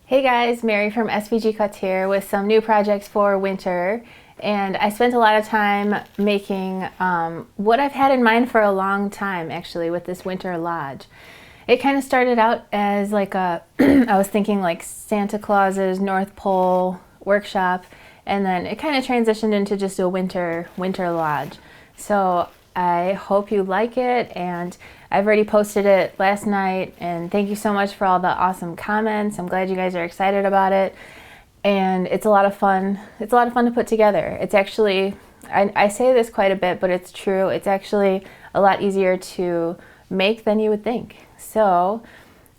Hey guys, Mary from SVGCuts here with some new projects for winter. And I spent a lot of time making what I've had in mind for a long time actually with this Winter Lodge. It kind of started out as like a, I was thinking like Santa Claus's North Pole workshop, and then it kind of transitioned into just a winter lodge. So I hope you like it, and I've already posted it last night, and thank you so much for all the awesome comments. I'm glad you guys are excited about it, and it's a lot of fun. It's a lot of fun to put together. It's actually, I say this quite a bit, but it's true. It's actually a lot easier to make than you would think. So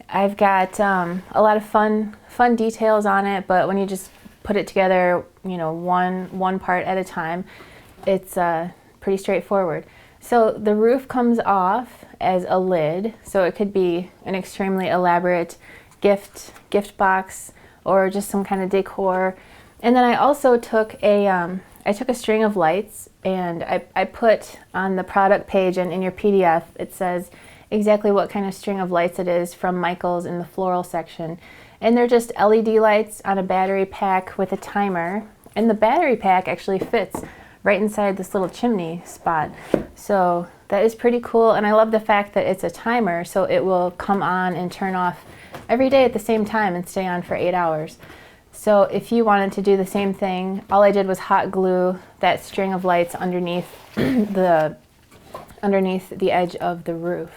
I've got a lot of fun details on it, but when you just put it together, you know, one part at a time, it's pretty straightforward. So the roof comes off as a lid, so it could be an extremely elaborate gift box or just some kind of decor. And then I also took a string of lights, and I put on the product page and in your PDF, it says exactly what kind of string of lights it is from Michael's in the floral section. And they're just LED lights on a battery pack with a timer. And the battery pack actually fits right inside this little chimney spot. So that is pretty cool, and I love the fact that it's a timer, so it will come on and turn off every day at the same time and stay on for 8 hours. So if you wanted to do the same thing, all I did was hot glue that string of lights underneath the edge of the roof.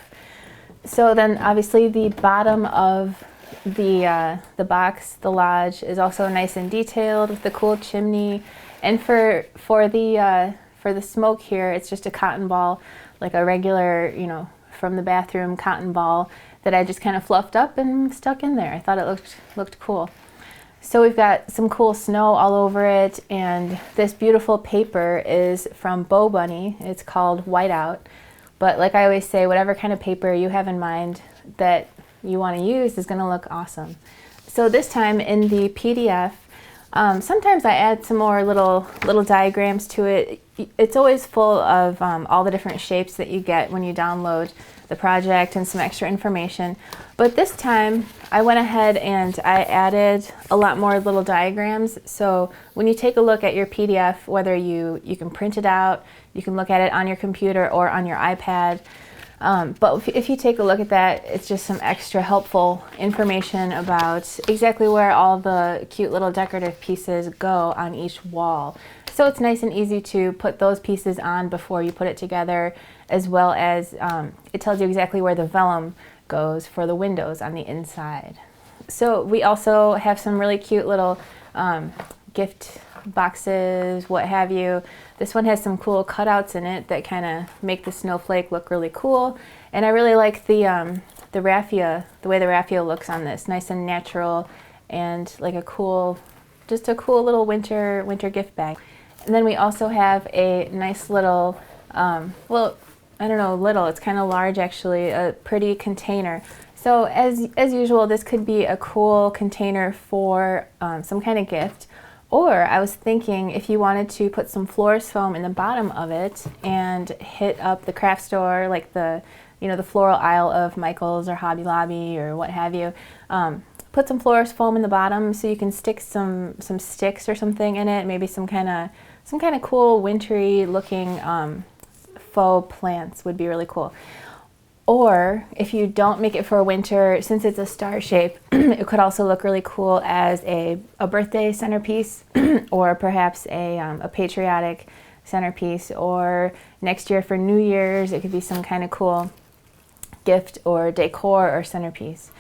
So then obviously the bottom of the box, the lodge, is also nice and detailed with the cool chimney. And for the smoke here, it's just a cotton ball, like a regular, you know, from the bathroom cotton ball that I just kind of fluffed up and stuck in there. I thought it looked cool. So we've got some cool snow all over it, and this beautiful paper is from Bo Bunny. It's called Whiteout. But like I always say, whatever kind of paper you have in mind that you want to use is going to look awesome. So this time in the PDF, sometimes I add some more little diagrams to it. It's always full of all the different shapes that you get when you download the project and some extra information. But this time I went ahead and I added a lot more little diagrams. So when you take a look at your PDF, whether you can print it out, you can look at it on your computer or on your iPad. But if you take a look at that, it's just some extra helpful information about exactly where all the cute little decorative pieces go on each wall. So it's nice and easy to put those pieces on before you put it together, as well as it tells you exactly where the vellum goes for the windows on the inside. So we also have some really cute little gift boxes, what have you. This one has some cool cutouts in it that kind of make the snowflake look really cool. And I really like the raffia, the way the raffia looks on this, nice and natural, and like just a cool little winter gift bag. And then we also have a nice little, well, I don't know, little, it's kind of large actually, a pretty container. So as usual, this could be a cool container for some kind of gift. Or I was thinking if you wanted to put some florist foam in the bottom of it and hit up the craft store, like the floral aisle of Michael's or Hobby Lobby or what have you, put some florist foam in the bottom so you can stick some sticks or something in it, maybe some kind of cool wintry looking faux plants would be really cool. Or if you don't make it for winter, since it's a star shape, it could also look really cool as a birthday centerpiece or perhaps a patriotic centerpiece, or next year for New Year's, it could be some kind of cool gift or decor or centerpiece.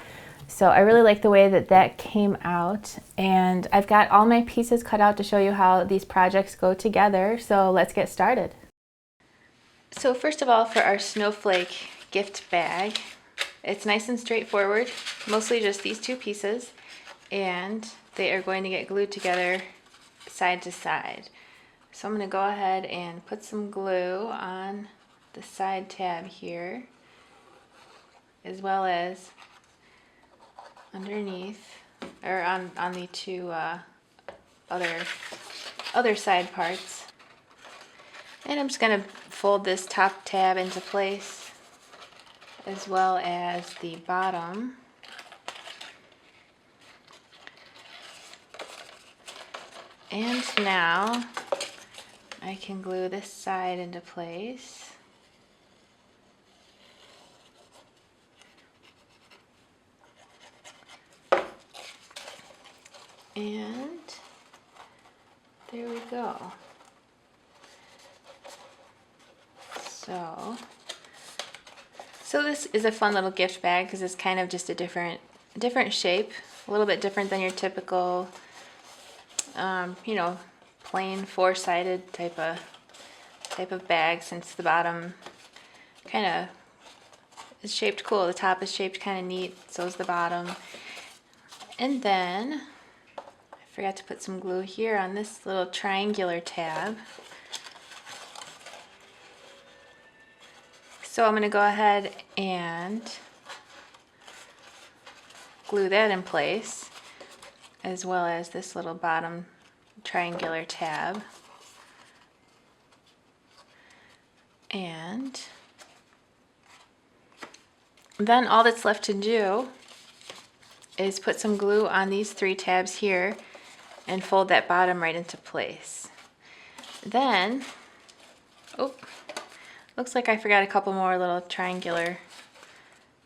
So I really like the way that came out, and I've got all my pieces cut out to show you how these projects go together. So let's get started. So first of all, for our snowflake gift bag, it's nice and straightforward, mostly just these two pieces, and they are going to get glued together side to side. So I'm going to go ahead and put some glue on the side tab here, as well as underneath, or on the two other side parts. And I'm just going to fold this top tab into place, as well as the bottom. And now I can glue this side into place. And there we go. So this is a fun little gift bag because it's kind of just a different shape, a little bit different than your typical, you know, plain four-sided type of bag, since the bottom kind of is shaped cool. The top is shaped kind of neat, so is the bottom. And then I forgot to put some glue here on this little triangular tab. So I'm going to go ahead and glue that in place, as well as this little bottom triangular tab. And then all that's left to do is put some glue on these three tabs here and fold that bottom right into place. Then, oh, looks like I forgot a couple more little triangular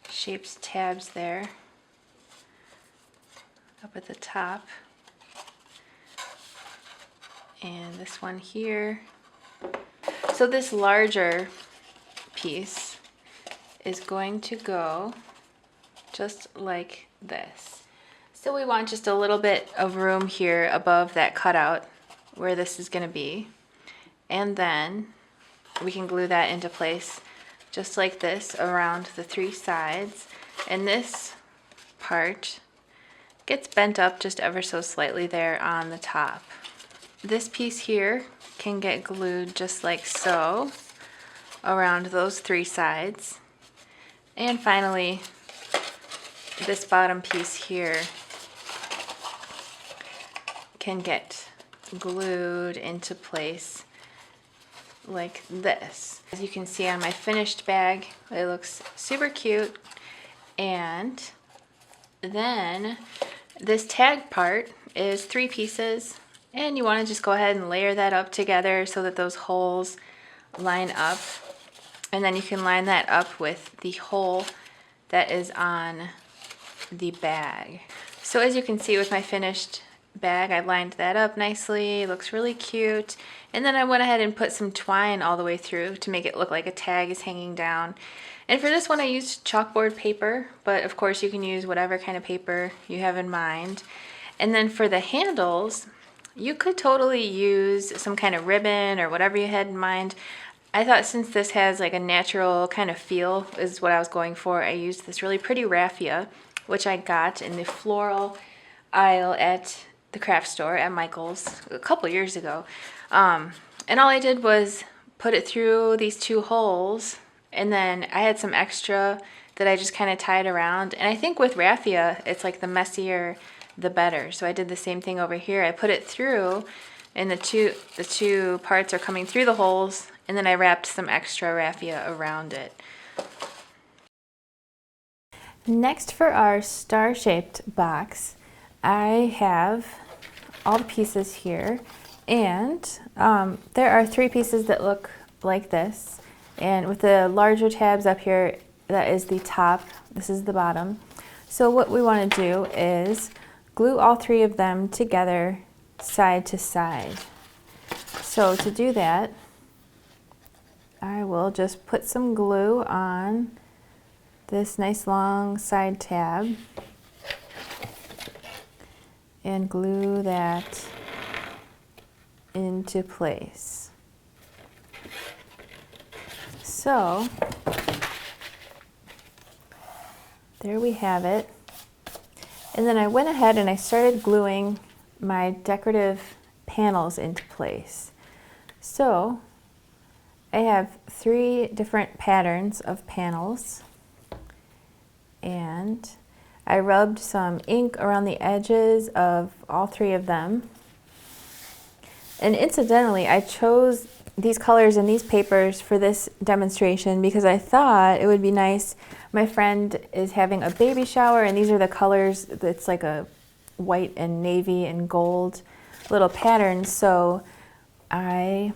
shaped tabs there up at the top. And this one here. So this larger piece is going to go just like this. So we want just a little bit of room here above that cutout where this is going to be. And then we can glue that into place just like this around the three sides. And this part gets bent up just ever so slightly there on the top. This piece here can get glued just like so around those three sides. And finally, this bottom piece here can get glued into place like this. As you can see on my finished bag, it looks super cute. And then this tag part is 3 pieces, and you want to just go ahead and layer that up together so that those holes line up. And then you can line that up with the hole that is on the bag. So as you can see with my finished bag, I lined that up nicely. It looks really cute. And then I went ahead and put some twine all the way through to make it look like a tag is hanging down. And for this one I used chalkboard paper, but of course you can use whatever kind of paper you have in mind. And then for the handles, you could totally use some kind of ribbon or whatever you had in mind. I thought since this has like a natural kind of feel is what I was going for, I used this really pretty raffia, which I got in the floral aisle at the craft store at Michael's a couple years ago. And all I did was put it through these 2 holes, and then I had some extra that I just kind of tied around. And I think with raffia, it's like the messier the better. So I did the same thing over here. I put it through, and the two parts are coming through the holes, and then I wrapped some extra raffia around it. Next, for our star-shaped box, I have all the pieces here, and there are 3 pieces that look like this, and with the larger tabs up here, that is the top, this is the bottom. So what we want to do is glue all 3 of them together side to side. So to do that, I will just put some glue on this nice long side tab and glue that into place. So there we have it. And then I went ahead and I started gluing my decorative panels into place. So I have 3 different patterns of panels, and I rubbed some ink around the edges of all 3 of them. And incidentally, I chose these colors and these papers for this demonstration because I thought it would be nice. My friend is having a baby shower, and these are the colors. It's like a white and navy and gold little patterns. So I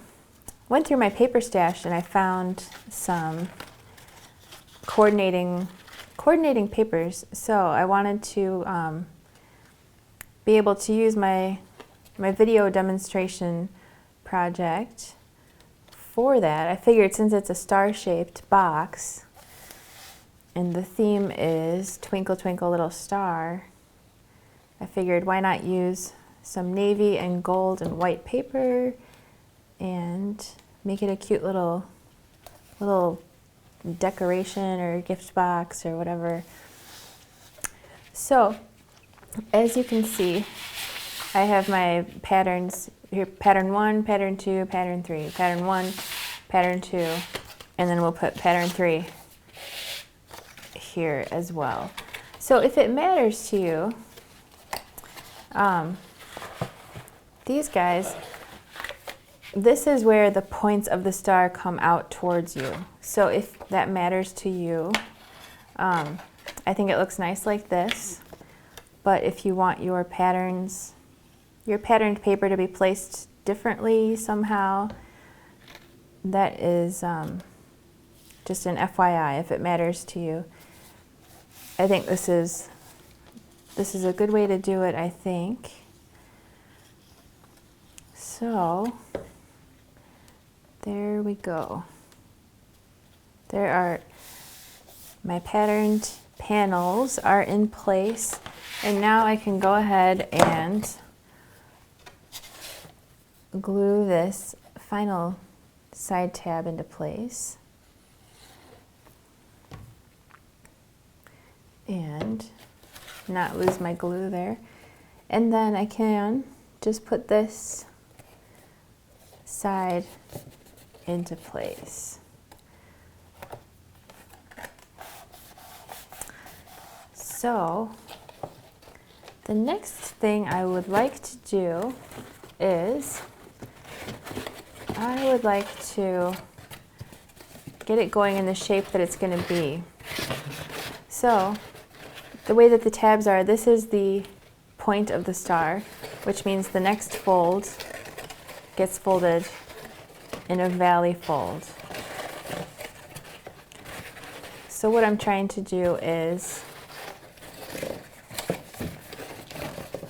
went through my paper stash and I found some coordinating papers. So I wanted to be able to use my video demonstration project for that. I figured since it's a star-shaped box and the theme is Twinkle Twinkle Little Star, I figured why not use some navy and gold and white paper and make it a cute little decoration or gift box or whatever. So as you can see, I have my patterns here, pattern 1, pattern 2, pattern 3, pattern 1, pattern 2, and then we'll put pattern 3 here as well. So if it matters to you, these guys, this is where the points of the star come out towards you. So if that matters to you, I think it looks nice like this. But if you want your patterned paper to be placed differently somehow, that is just an FYI if it matters to you. I think this is a good way to do it, I think. So there we go. There are my patterned panels are in place, and now I can go ahead and glue this final side tab into place and not lose my glue there. And then I can just put this side into place. So the next thing I would like to do is I would like to get it going in the shape that it's going to be. So the way that the tabs are, this is the point of the star, which means the next fold gets folded in a valley fold. So what I'm trying to do is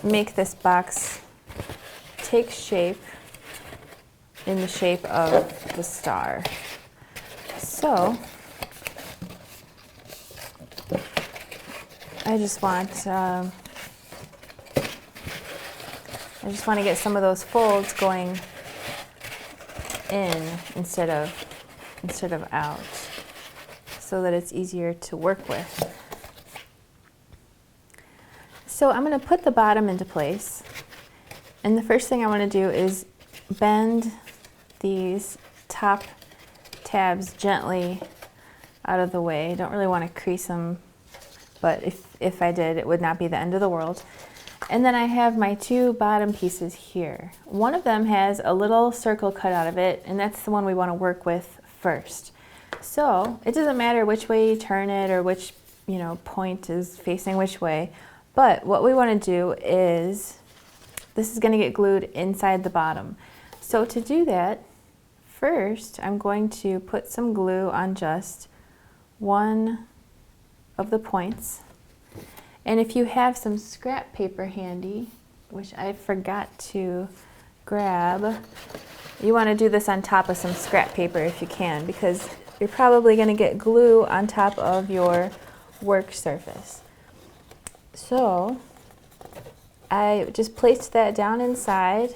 make this box take shape in the shape of the star. So I just want to get some of those folds going in instead of out, so that it's easier to work with. So I'm going to put the bottom into place, and the first thing I want to do is bend these top tabs gently out of the way. I don't really want to crease them, but if I did, it would not be the end of the world. And then I have my two bottom pieces here. One of them has a little circle cut out of it, and that's the one we want to work with first. So it doesn't matter which way you turn it or which point is facing which way, but what we want to do is, this is going to get glued inside the bottom. So to do that, first I'm going to put some glue on just one of the points. And if you have some scrap paper handy, which I forgot to grab, you want to do this on top of some scrap paper if you can, because you're probably going to get glue on top of your work surface. So I just placed that down inside,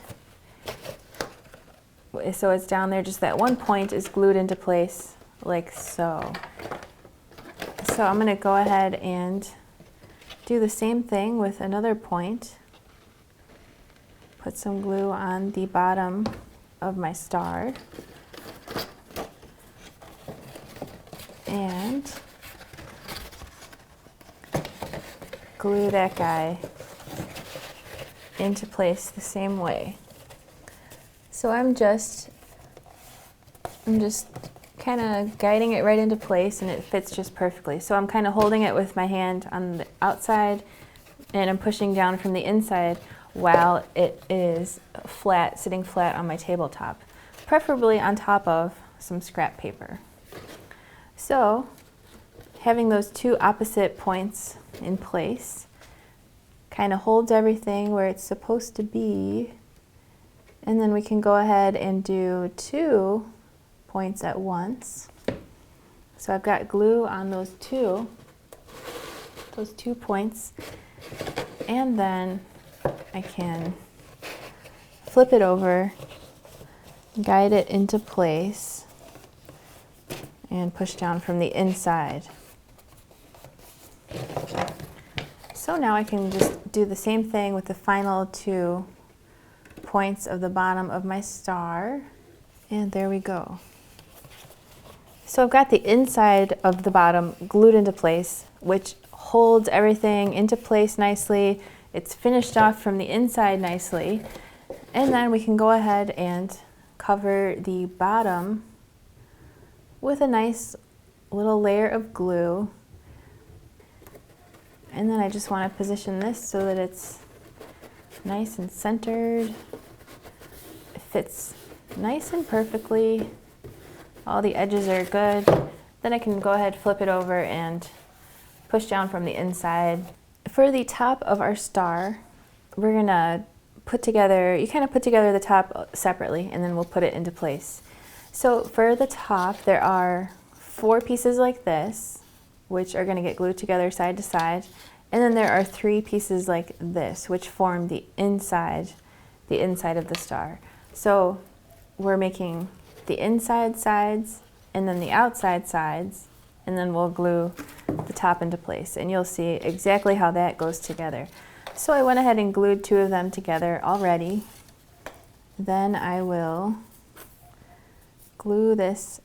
so it's down there, just that one point is glued into place like so. So I'm going to go ahead and do the same thing with another point. Put some glue on the bottom of my star. And glue that guy into place the same way. So I'm just kind of guiding it right into place, and it fits just perfectly. So I'm kind of holding it with my hand on the outside, and I'm pushing down from the inside while it is flat, sitting flat on my tabletop, preferably on top of some scrap paper. So having those two opposite points in place kind of holds everything where it's supposed to be, and then we can go ahead and do 2 points at once. So I've got glue on those two points, and then I can flip it over, guide it into place, and push down from the inside. So now I can just do the same thing with the final 2 points of the bottom of my star, and there we go. So I've got the inside of the bottom glued into place, which holds everything into place nicely. It's finished off from the inside nicely, and then we can go ahead and cover the bottom with a nice little layer of glue. And then I just want to position this so that it's nice and centered. It fits nice and perfectly. All the edges are good. Then I can go ahead, flip it over, and push down from the inside. For the top of our star, we're gonna put together, you kind of put together the top separately, and then we'll put it into place. So for the top, there are 4 pieces like this, which are gonna get glued together side to side. And then there are 3 pieces like this, which form the inside of the star. So we're making the inside sides and then the outside sides, and then we'll glue the top into place, and you'll see exactly how that goes together. So I went ahead and glued 2 of them together already. Then I will glue this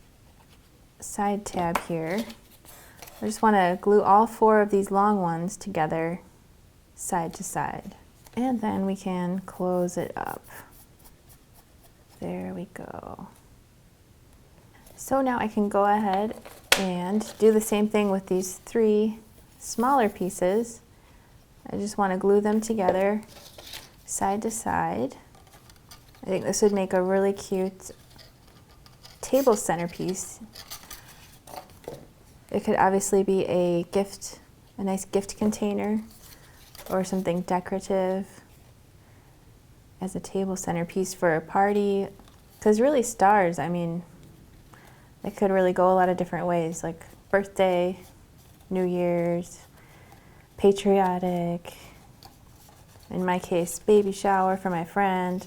side tab here. I just want to glue all 4 of these long ones together side to side, and then we can close it up. There we go. So now I can go ahead and do the same thing with these 3 smaller pieces. I just want to glue them together side to side. I think this would make a really cute table centerpiece. It could obviously be a nice gift container, or something decorative as a table centerpiece for a party. Because really stars, I mean, they could really go a lot of different ways, like birthday, New Year's, patriotic, in my case, baby shower for my friend.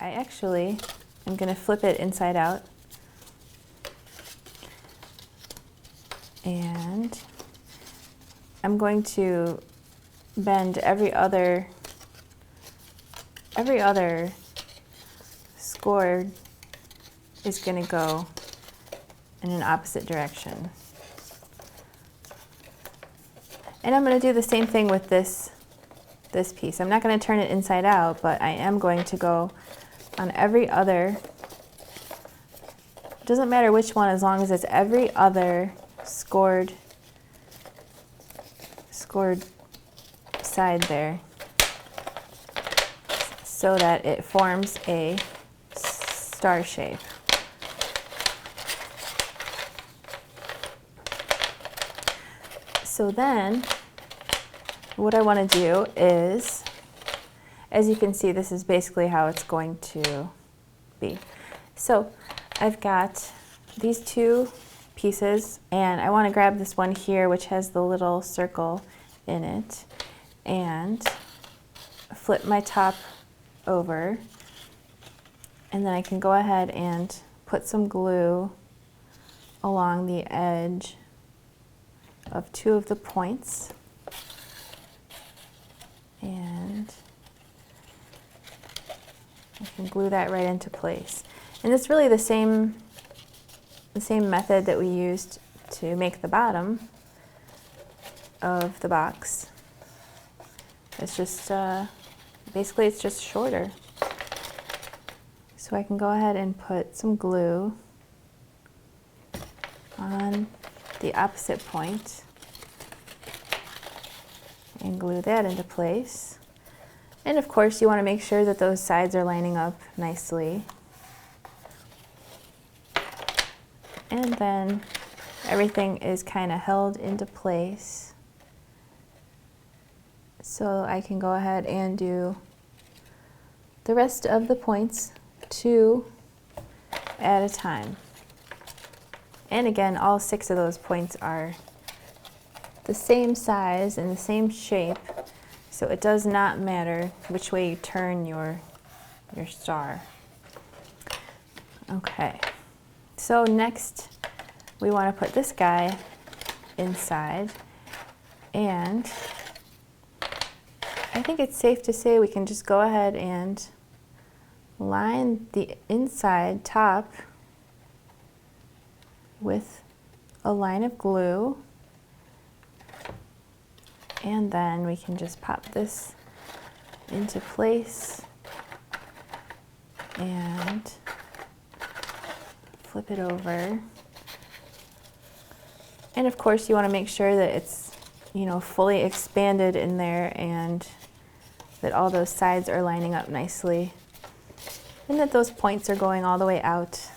I actually am going to flip it inside out, and I'm going to bend every other score is going to go in an opposite direction. And I'm going to do the same thing with this piece. I'm not going to turn it inside out, but I am going to go on every other, it doesn't matter which one, as long as it's every other scored side there, so that it forms a star shape. So then what I want to do is, as you can see, this is basically how it's going to be. So I've got these 2 pieces, and I want to grab this one here, which has the little circle in it, and flip my top over, and then I can go ahead and put some glue along the edge of 2 of the points, and I can glue that right into place. And it's really the same method that we used to make the bottom of the box. It's just basically it's just shorter. So I can go ahead and put some glue on the opposite point and glue that into place. And of course you want to make sure that those sides are lining up nicely. And then everything is kind of held into place. So I can go ahead and do the rest of the points 2 at a time. And again, all 6 of those points are the same size and the same shape, so it does not matter which way you turn your star. Okay, so next we want to put this guy inside, and I think it's safe to say we can just go ahead and line the inside top with a line of glue, and then we can just pop this into place and flip it over. And of course you want to make sure that it's, you know, fully expanded in there and that all those sides are lining up nicely and that those points are going all the way out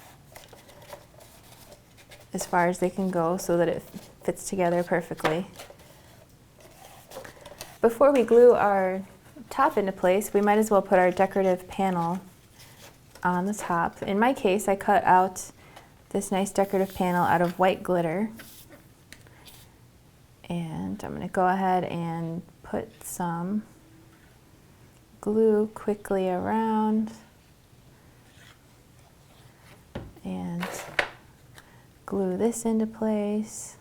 as far as they can go so that it fits together perfectly. Before we glue our top into place, we might as well put our decorative panel on the top. In my case, I cut out this nice decorative panel out of white glitter. And I'm going to go ahead and put some glue quickly around and glue this into place.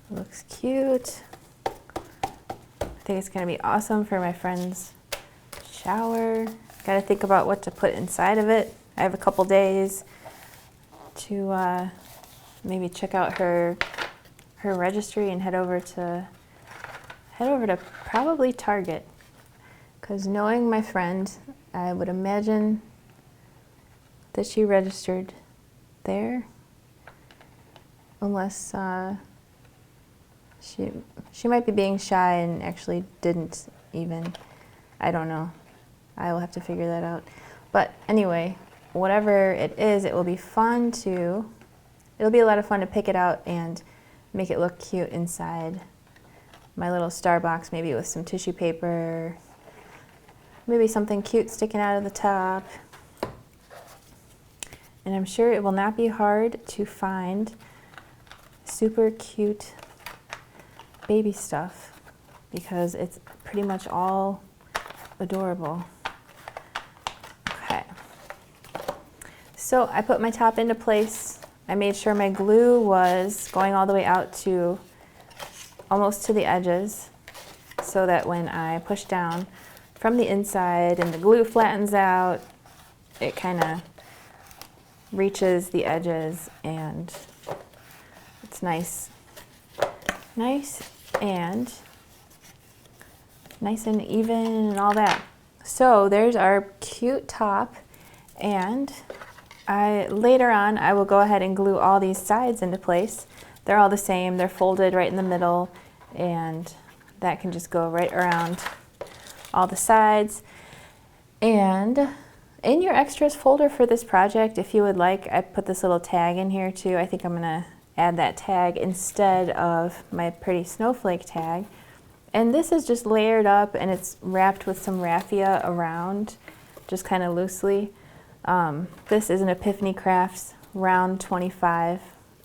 Looks cute. I think it's going to be awesome for my friend's shower. Got to think about what to put inside of it. I have a couple days to maybe check out her registry and head over to probably Target, because knowing my friend, I would imagine that she registered there, unless she might be being shy and actually didn't even. I don't know. I will have to figure that out. But anyway, whatever it is, it will be fun to, it'll be a lot of fun to pick it out and make it look cute inside my little star box, maybe with some tissue paper, maybe something cute sticking out of the top. And I'm sure it will not be hard to find super cute baby stuff because it's pretty much all adorable. Okay, so I put my top into place. I made sure my glue was going all the way out to almost to the edges, so that when I push down from the inside and the glue flattens out, it kind of reaches the edges and it's nice and even and all that. So there's our cute top, and later on I will go ahead and glue all these sides into place. They're all the same, they're folded right in the middle, and that can just go right around all the sides. And in your extras folder for this project, if you would like, I put this little tag in here too. I think I'm gonna add that tag instead of my pretty snowflake tag. And this is just layered up and it's wrapped with some raffia around, just kind of loosely. This is an Epiphany Crafts round 25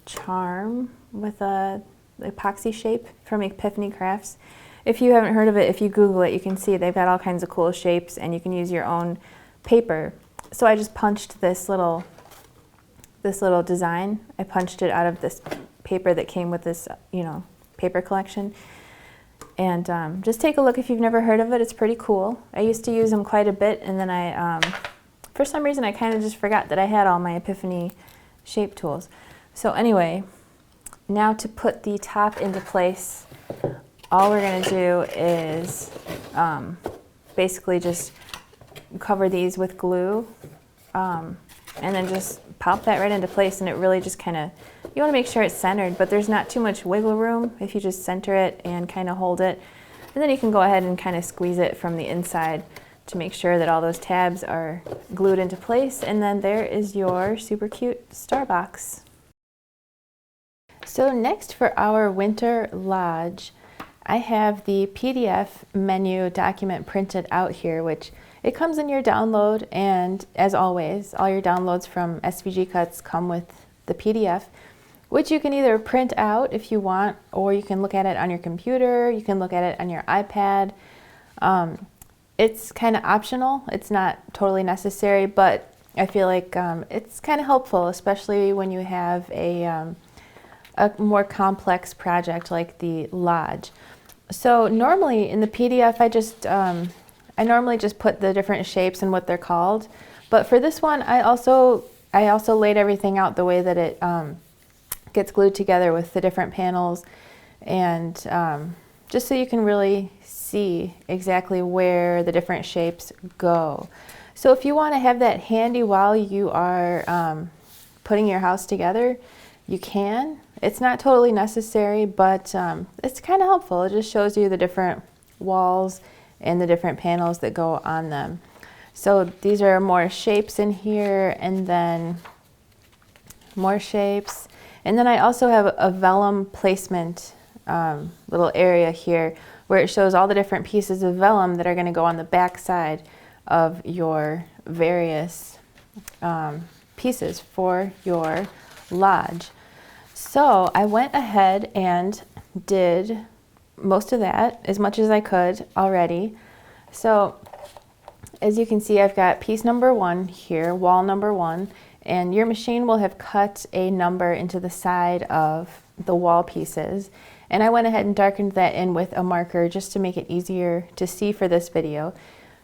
charm with a epoxy shape from Epiphany Crafts. If you haven't heard of it, if you Google it, you can see they've got all kinds of cool shapes and you can use your own paper. So I just punched this little design. I punched it out of this paper that came with this, paper collection. And just take a look if you've never heard of it. It's pretty cool. I used to use them quite a bit, and then for some reason, I kind of just forgot that I had all my Epiphany shape tools. So anyway, now to put the top into place, all we're going to do is basically just cover these with glue. and then just pop that right into place, and it really just kind of, you want to make sure it's centered, but there's not too much wiggle room if you just center it and kind of hold it. And then you can go ahead and kind of squeeze it from the inside to make sure that all those tabs are glued into place. And then there is your super cute star box. So next for our Winter Lodge, I have the PDF menu document printed out here, which it comes in your download, and as always, all your downloads from SVGCuts come with the PDF, which you can either print out if you want, or you can look at it on your computer, you can look at it on your iPad. It's kind of optional, it's not totally necessary, but I feel like it's kind of helpful, especially when you have a more complex project like the lodge. So normally in the PDF, I normally just put the different shapes and what they're called, but for this one, I also laid everything out the way that it gets glued together with the different panels, and just so you can really see exactly where the different shapes go. So if you want to have that handy while you are putting your house together, you can. It's not totally necessary, but it's kind of helpful. It just shows you the different walls and the different panels that go on them. So these are more shapes in here, and then more shapes. And then I also have a vellum placement little area here where it shows all the different pieces of vellum that are going to go on the back side of your various pieces for your lodge. So I went ahead and did most of that, as much as I could already. So as you can see, I've got piece number 1 here, wall number 1, and your machine will have cut a number into the side of the wall pieces. And I went ahead and darkened that in with a marker just to make it easier to see for this video.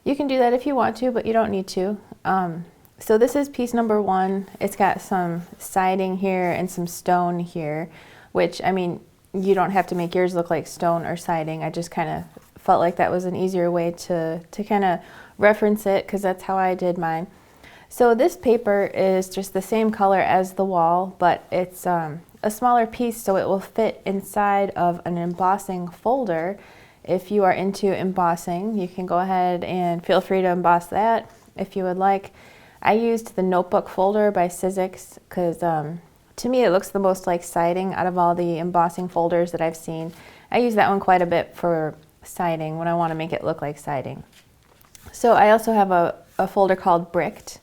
You can do that if you want to, but you don't need to. So this is piece number 1. It's got some siding here and some stone here, which, I mean, you don't have to make yours look like stone or siding. I just kind of felt like that was an easier way to kind of reference it, because that's how I did mine. So this paper is just the same color as the wall, but it's a smaller piece, so it will fit inside of an embossing folder. If you are into embossing, you can go ahead and feel free to emboss that if you would like. I used the notebook folder by Sizzix because to me it looks the most like siding out of all the embossing folders that I've seen. I use that one quite a bit for siding when I want to make it look like siding. So I also have a folder called Bricked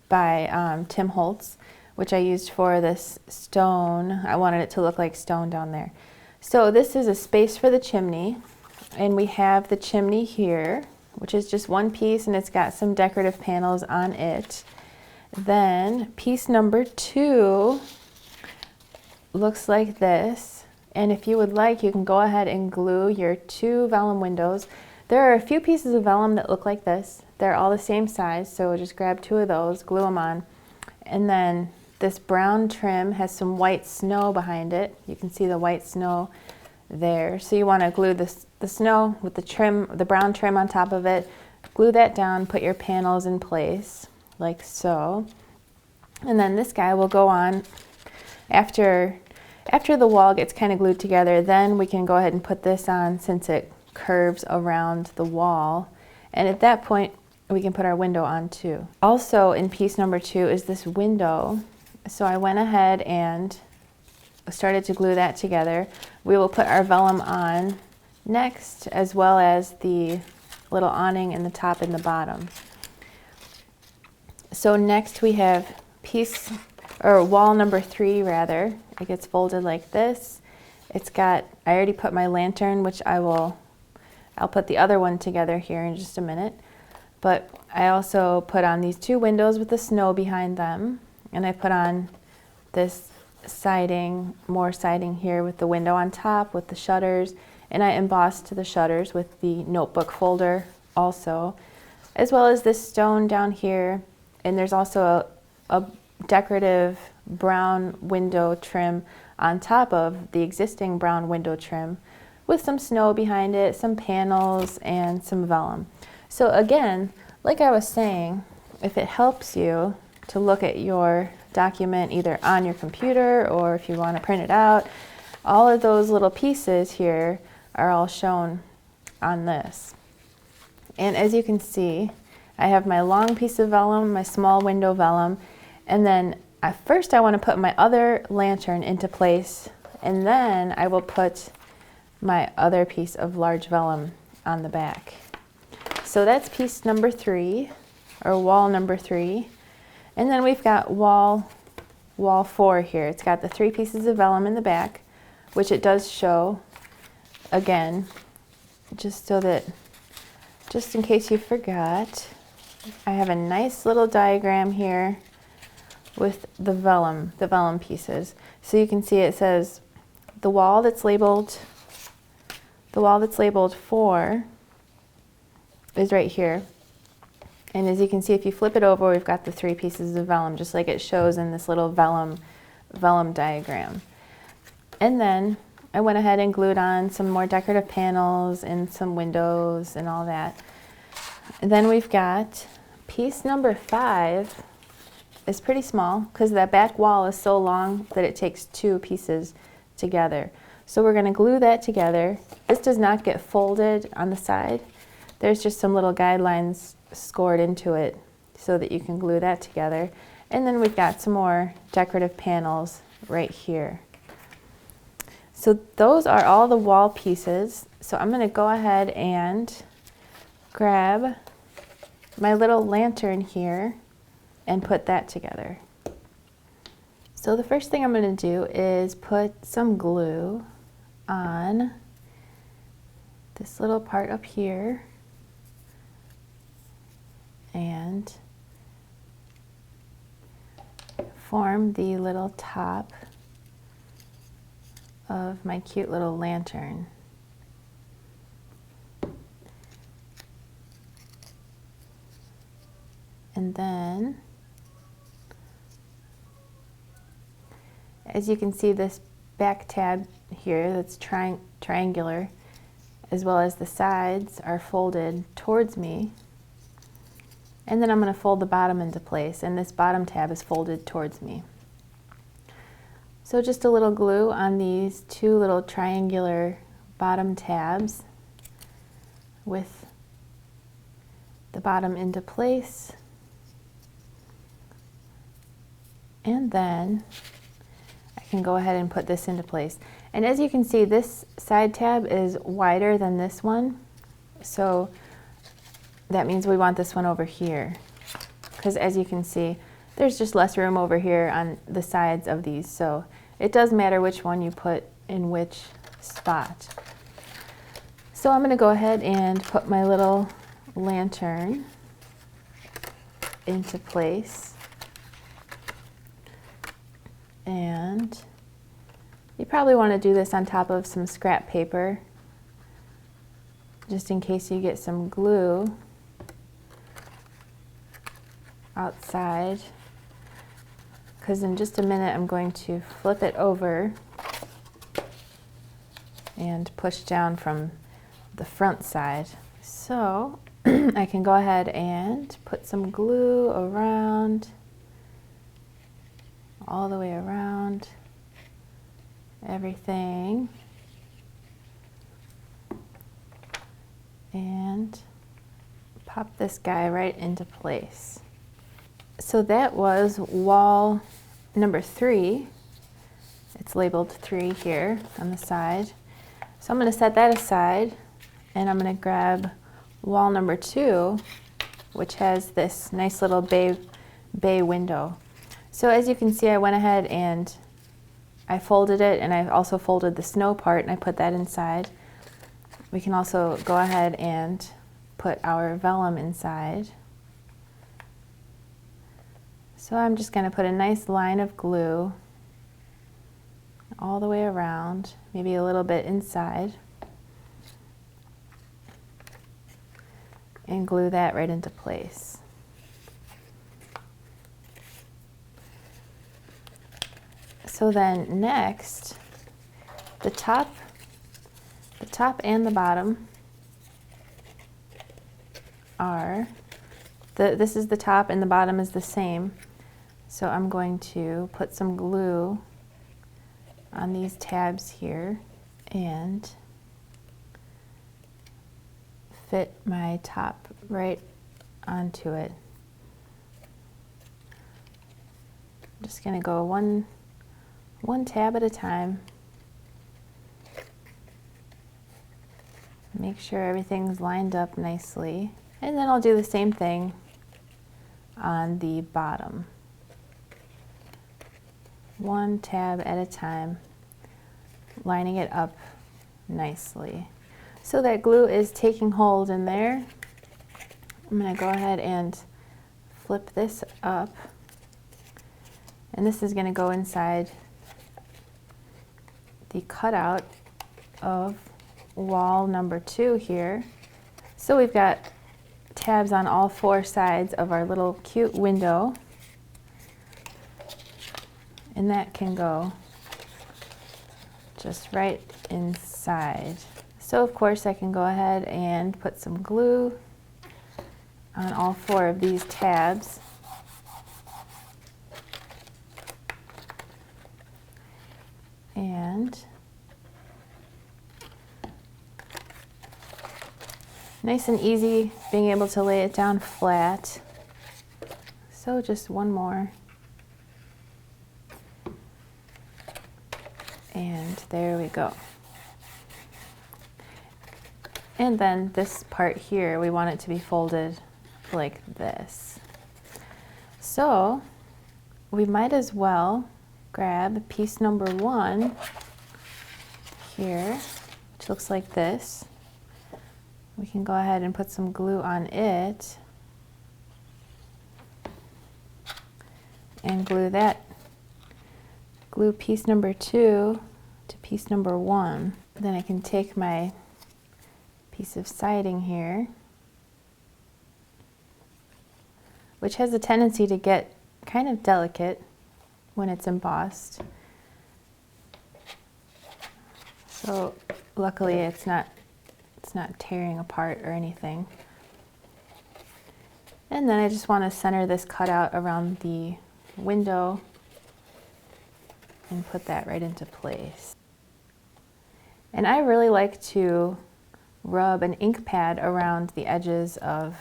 by Tim Holtz, which I used for this stone. I wanted it to look like stone down there. So this is a space for the chimney, and we have the chimney here, which is just one piece, and it's got some decorative panels on it. Then piece number 2 looks like this, and if you would like, you can go ahead and glue your 2 vellum windows. There are a few pieces of vellum that look like this. They're all the same size, so just grab 2 of those, glue them on. And then this brown trim has some white snow behind it. You can see the white snow there. So you want to glue the snow with the trim, the brown trim on top of it. Glue that down, put your panels in place like so. And then this guy will go on after the wall gets kind of glued together. Then we can go ahead and put this on, since it curves around the wall. And at that point, we can put our window on too. Also in piece number 2 is this window. So I went ahead and started to glue that together. We will put our vellum on next, as well as the little awning in the top and the bottom. So next we have wall number 3 rather. It gets folded like this. It's got, I already put my lantern, which I'll put the other one together here in just a minute. But I also put on these 2 windows with the snow behind them, and I put on this siding, more siding here with the window on top with the shutters, and I embossed the shutters with the notebook folder also, as well as this stone down here. And there's also a decorative brown window trim on top of the existing brown window trim with some snow behind it, some panels, and some vellum. So again, like I was saying, if it helps you, to look at your document either on your computer or if you want to print it out. All of those little pieces here are all shown on this. And as you can see, I have my long piece of vellum, my small window vellum, and then first I want to put my other lantern into place, and then I will put my other piece of large vellum on the back. So that's piece number 3, or wall number 3. And then we've got wall 4 here. It's got the 3 pieces of vellum in the back, which it does show again, just in case you forgot. I have a nice little diagram here with the vellum pieces. So you can see it says the wall that's labeled 4 is right here. And as you can see, if you flip it over, we've got the 3 pieces of vellum, just like it shows in this little vellum diagram. And then I went ahead and glued on some more decorative panels and some windows and all that. And then we've got piece number 5 is pretty small because that back wall is so long that it takes 2 pieces together. So we're going to glue that together. This does not get folded on the side. There's just some little guidelines scored into it so that you can glue that together. And then we've got some more decorative panels right here. So those are all the wall pieces. So I'm going to go ahead and grab my little lantern here and put that together. So the first thing I'm going to do is put some glue on this little part up here and form the little top of my cute little lantern. And then, as you can see, this back tab here that's triangular, as well as the sides, are folded towards me. And then I'm going to fold the bottom into place, and this bottom tab is folded towards me. So just a little glue on these 2 little triangular bottom tabs with the bottom into place. And then I can go ahead and put this into place. And as you can see, this side tab is wider than this one. So that means we want this one over here. Because as you can see, there's just less room over here on the sides of these. So it does matter which one you put in which spot. So I'm going to go ahead and put my little lantern into place. And you probably want to do this on top of some scrap paper, just in case you get some glue outside, because in just a minute I'm going to flip it over and push down from the front side. So I can go ahead and put some glue around, all the way around everything, and pop this guy right into place. So that was wall number 3. It's labeled 3 here on the side. So I'm going to set that aside, and I'm going to grab wall number 2, which has this nice little bay window. So as you can see, I went ahead and I folded it, and I also folded the snow part, and I put that inside. We can also go ahead and put our vellum inside. So I'm just going to put a nice line of glue all the way around, maybe a little bit inside, and glue that right into place. So then next, the top and the bottom are, this is the top and the bottom is the same. So I'm going to put some glue on these tabs here and fit my top right onto it. I'm just going to go one tab at a time. Make sure everything's lined up nicely. And then I'll do the same thing on the bottom. One tab at a time, lining it up nicely. So that glue is taking hold in there. I'm going to go ahead and flip this up. And this is going to go inside the cutout of wall number 2 here. So we've got tabs on all 4 sides of our little cute window. And that can go just right inside. So of course I can go ahead and put some glue on all 4 of these tabs. And nice and easy being able to lay it down flat. So just one more. And there we go. And then this part here, we want it to be folded like this. So we might as well grab piece number 1 here, which looks like this. We can go ahead and put some glue on it and glue that. Glue piece number 2 to piece number 1. Then I can take my piece of siding here, which has a tendency to get kind of delicate when it's embossed. So luckily it's not tearing apart or anything. And then I just want to center this cutout around the window and put that right into place. And I really like to rub an ink pad around the edges of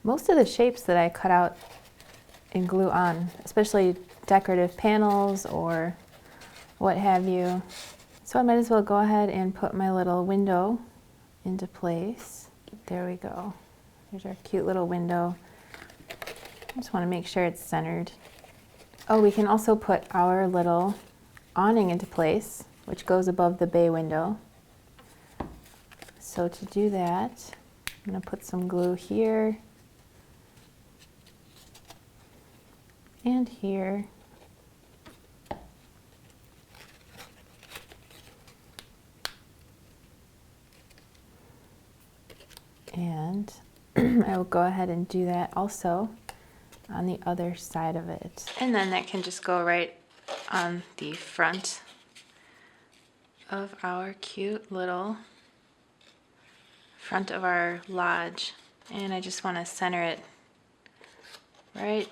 most of the shapes that I cut out and glue on, especially decorative panels or what have you. So I might as well go ahead and put my little window into place. There we go. Here's our cute little window. I just want to make sure it's centered. Oh, we can also put our little awning into place, which goes above the bay window. So to do that, I'm going to put some glue here and here. And I will go ahead and do that also on the other side of it. And then that can just go right on the front of our cute little front of our lodge. And I just want to center it right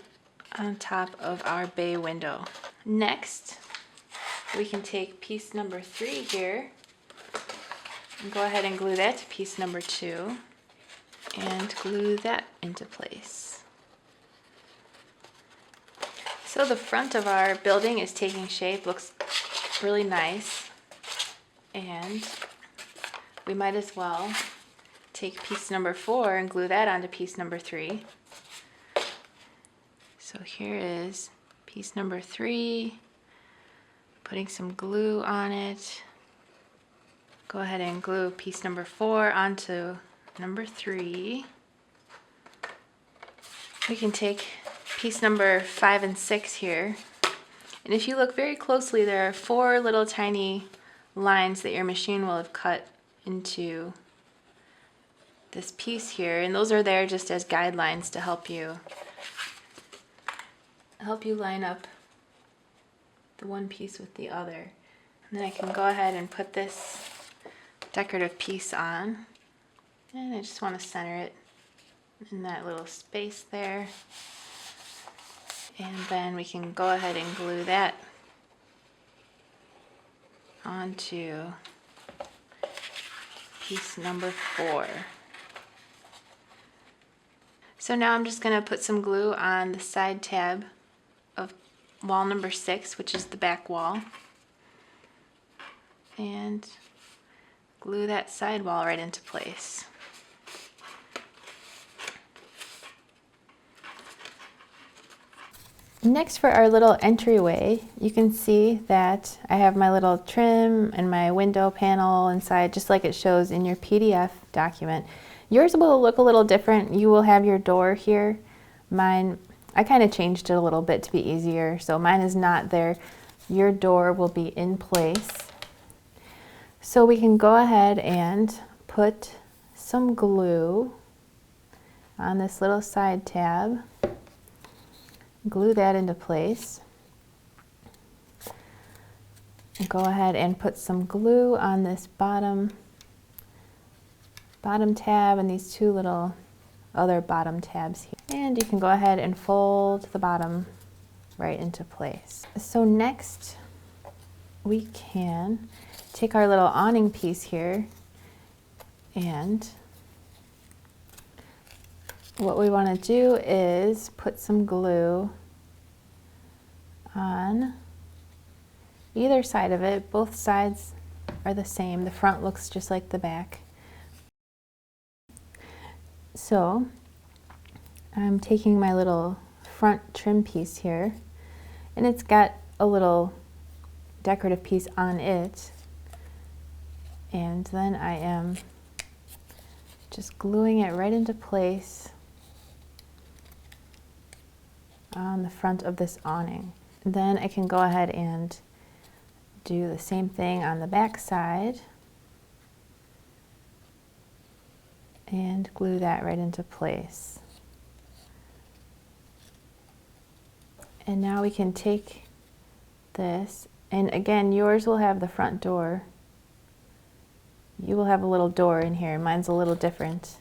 on top of our bay window. Next, we can take piece number 3 here and go ahead and glue that to piece number 2 and glue that into place. So the front of our building is taking shape, looks really nice, and we might as well take piece number 4 and glue that onto piece number 3. So here is piece number 3, putting some glue on it. Go ahead and glue piece number 4 onto number 3. We can take piece number 5 and 6 here, and if you look very closely, there are 4 little tiny lines that your machine will have cut into this piece here, and those are there just as guidelines to help you line up the one piece with the other. And then I can go ahead and put this decorative piece on, and I just want to center it in that little space there. And then we can go ahead and glue that onto piece number 4. So now I'm just going to put some glue on the side tab of wall number 6, which is the back wall, and glue that side wall right into place. Next, for our little entryway, you can see that I have my little trim and my window panel inside, just like it shows in your PDF document. Yours will look a little different. You will have your door here. Mine, I kind of changed it a little bit to be easier, so mine is not there. Your door will be in place. So we can go ahead and put some glue on this little side tab. Glue that into place. And go ahead and put some glue on this bottom tab and these 2 little other bottom tabs here. And you can go ahead and fold the bottom right into place. So next we can take our little awning piece here, and what we want to do is put some glue on either side of it. Both sides are the same. The front looks just like the back. So I'm taking my little front trim piece here, and it's got a little decorative piece on it, and then I am just gluing it right into place on the front of this awning. Then I can go ahead and do the same thing on the back side and glue that right into place. And now we can take this, and again, yours will have the front door. You will have a little door in here. Mine's a little different.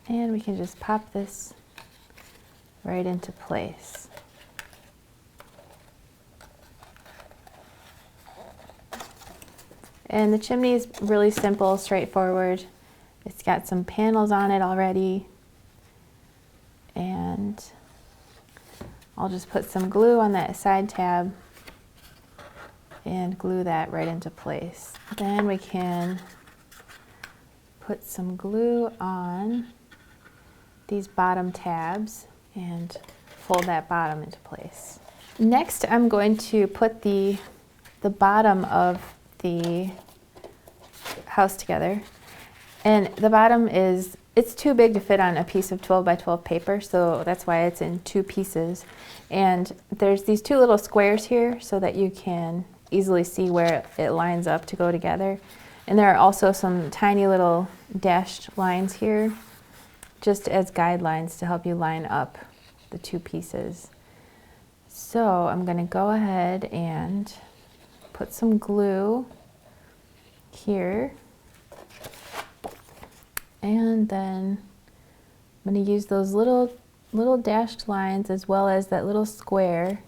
And we can just pop this right into place. And the chimney is really simple, straightforward. It's got some panels on it already. And I'll just put some glue on that side tab and glue that right into place. Then we can put some glue on these bottom tabs and fold that bottom into place. Next, I'm going to put the bottom of the house together. And the bottom it's too big to fit on a piece of 12 by 12 paper, so that's why it's in 2 pieces. And there's these 2 little squares here so that you can easily see where it lines up to go together. And there are also some tiny little dashed lines here, just as guidelines to help you line up the 2 pieces. So I'm going to go ahead and put some glue here, and then I'm going to use those little dashed lines as well as that little square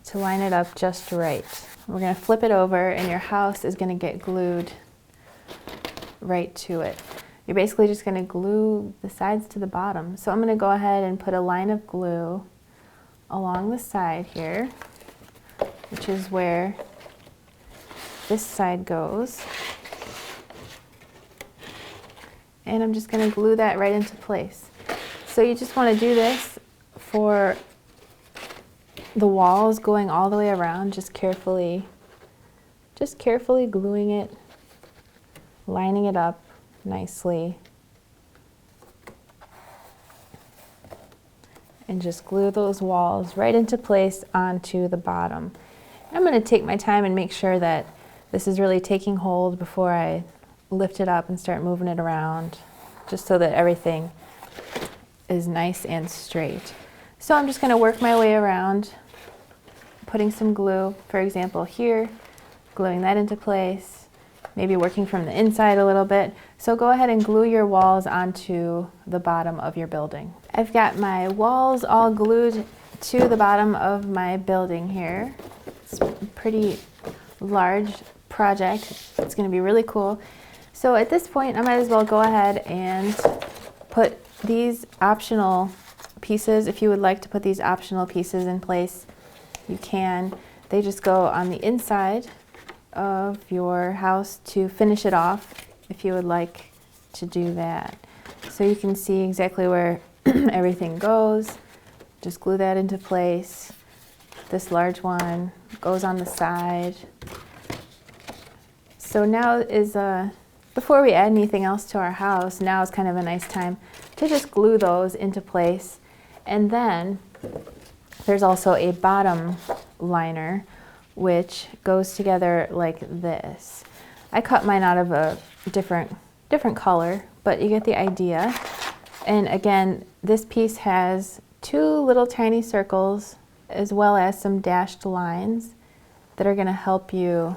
to line it up just right. We're going to flip it over, and your house is going to get glued right to it. You're basically just going to glue the sides to the bottom. So I'm going to go ahead and put a line of glue along the side here, which is where this side goes. And I'm just going to glue that right into place. So you just want to do this for the walls going all the way around, just carefully gluing it, lining it up nicely, and just glue those walls right into place onto the bottom. I'm going to take my time and make sure that this is really taking hold before I lift it up and start moving it around, just so that everything is nice and straight. So I'm just going to work my way around, putting some glue, for example here, gluing that into place, maybe working from the inside a little bit. So go ahead and glue your walls onto the bottom of your building. I've got my walls all glued to the bottom of my building here. It's a pretty large project. It's going to be really cool. So at this point, I might as well go ahead and put these optional pieces. If you would like to put these optional pieces in place, you can. They just go on the inside of your house to finish it off, if you would like to do that. So you can see exactly where everything goes. Just glue that into place. This large one goes on the side. So now is before we add anything else to our house, now is kind of a nice time to just glue those into place. And then there's also a bottom liner which goes together like this. I cut mine out of a different color, but you get the idea. And again, this piece has 2 little tiny circles as well as some dashed lines that are going to help you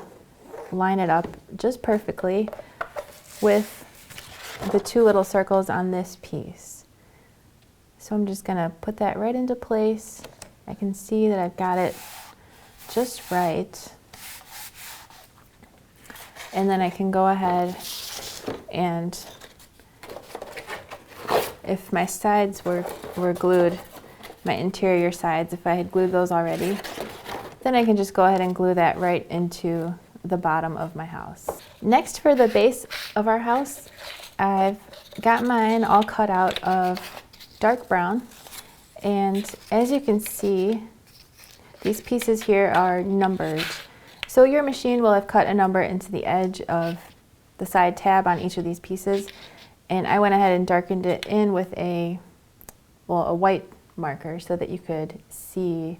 line it up just perfectly with the 2 little circles on this piece. So I'm just going to put that right into place. I can see that I've got it just right. And then I can go ahead and, if my sides were glued, my interior sides, if I had glued those already, then I can just go ahead and glue that right into the bottom of my house. Next, for the base of our house, I've got mine all cut out of dark brown. And as you can see, these pieces here are numbered. So your machine will have cut a number into the edge of the side tab on each of these pieces. And I went ahead and darkened it in with a white marker so that you could see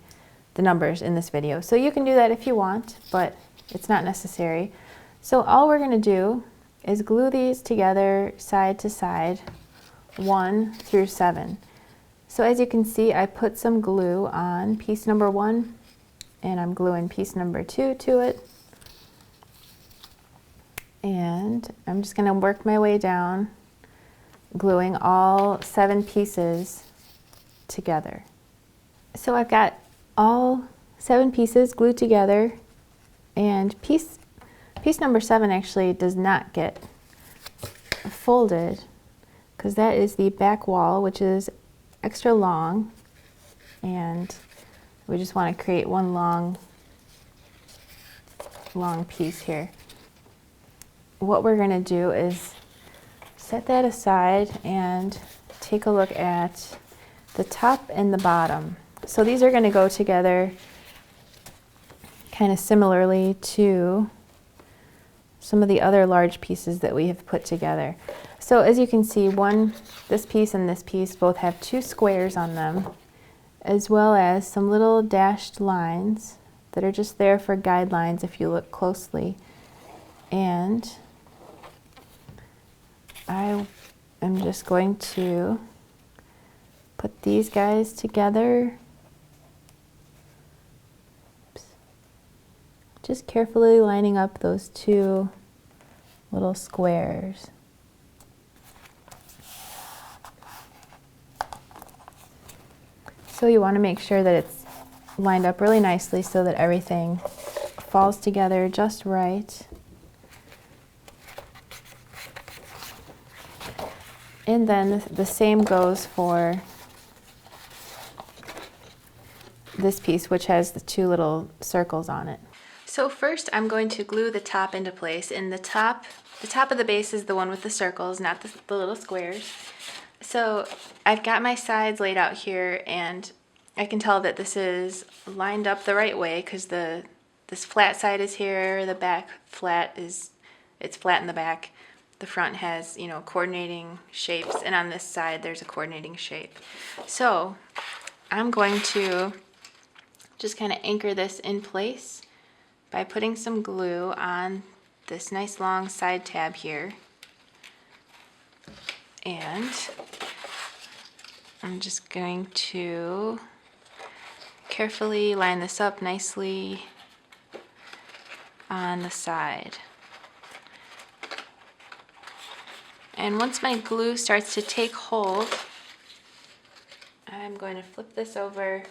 the numbers in this video. So you can do that if you want, but it's not necessary. So all we're going to do is glue these together side to side, 1 through 7. So as you can see, I put some glue on piece number 1, and I'm gluing piece number 2 to it. And I'm just going to work my way down, gluing all 7 pieces together. So I've got all 7 pieces glued together, and piece number 7 actually does not get folded because that is the back wall, which is extra long, and we just want to create one long piece here. What we're going to do is set that aside and take a look at the top and the bottom. So these are going to go together kind of similarly to some of the other large pieces that we have put together. So as you can see, this piece and this piece both have 2 squares on them, as well as some little dashed lines that are just there for guidelines if you look closely. And I am just going to put these guys together. Oops. Just carefully lining up those 2 little squares. So you want to make sure that it's lined up really nicely so that everything falls together just right. And then the same goes for this piece, which has the 2 little circles on it. So first I'm going to glue the top into place, and the top of the base is the one with the circles, not the little squares. So I've got my sides laid out here, and I can tell that this is lined up the right way because this flat side is here, the back flat it's flat in the back. The front has, coordinating shapes, and on this side there's a coordinating shape. So I'm going to just kind of anchor this in place by putting some glue on this nice long side tab here. And I'm just going to carefully line this up nicely on the side. And once my glue starts to take hold, I'm going to flip this over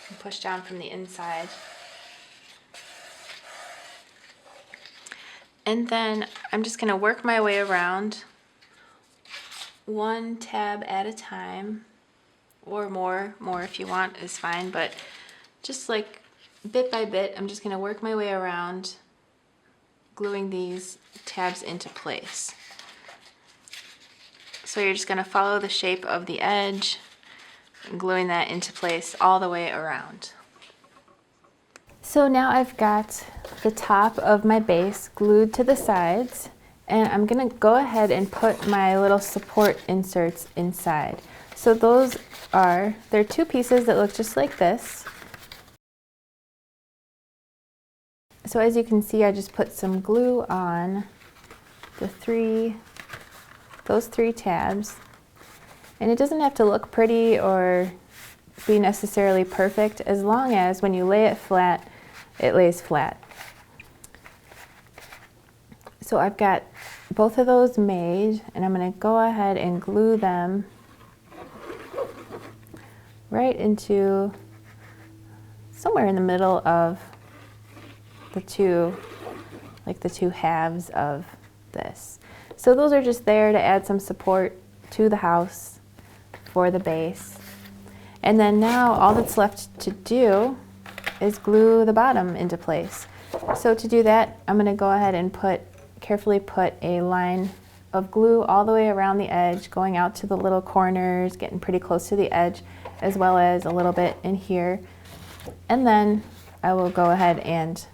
and push down from the inside. And then I'm just going to work my way around one tab at a time, or more if you want is fine, but just like bit by bit, I'm just going to work my way around, gluing these tabs into place. So you're just going to follow the shape of the edge and gluing that into place all the way around. So now I've got the top of my base glued to the sides, and I'm going to go ahead and put my little support inserts inside. So they're two pieces that look just like this. So as you can see, I just put some glue on those three tabs. And it doesn't have to look pretty or be necessarily perfect, as long as when you lay it flat, it lays flat. So I've got both of those made, and I'm going to go ahead and glue them right into somewhere in the middle of the two halves of this. So those are just there to add some support to the house for the base. And then now all that's left to do is glue the bottom into place. So to do that, I'm going to go ahead and carefully put a line of glue all the way around the edge, going out to the little corners, getting pretty close to the edge, as well as a little bit in here. And then I will go ahead and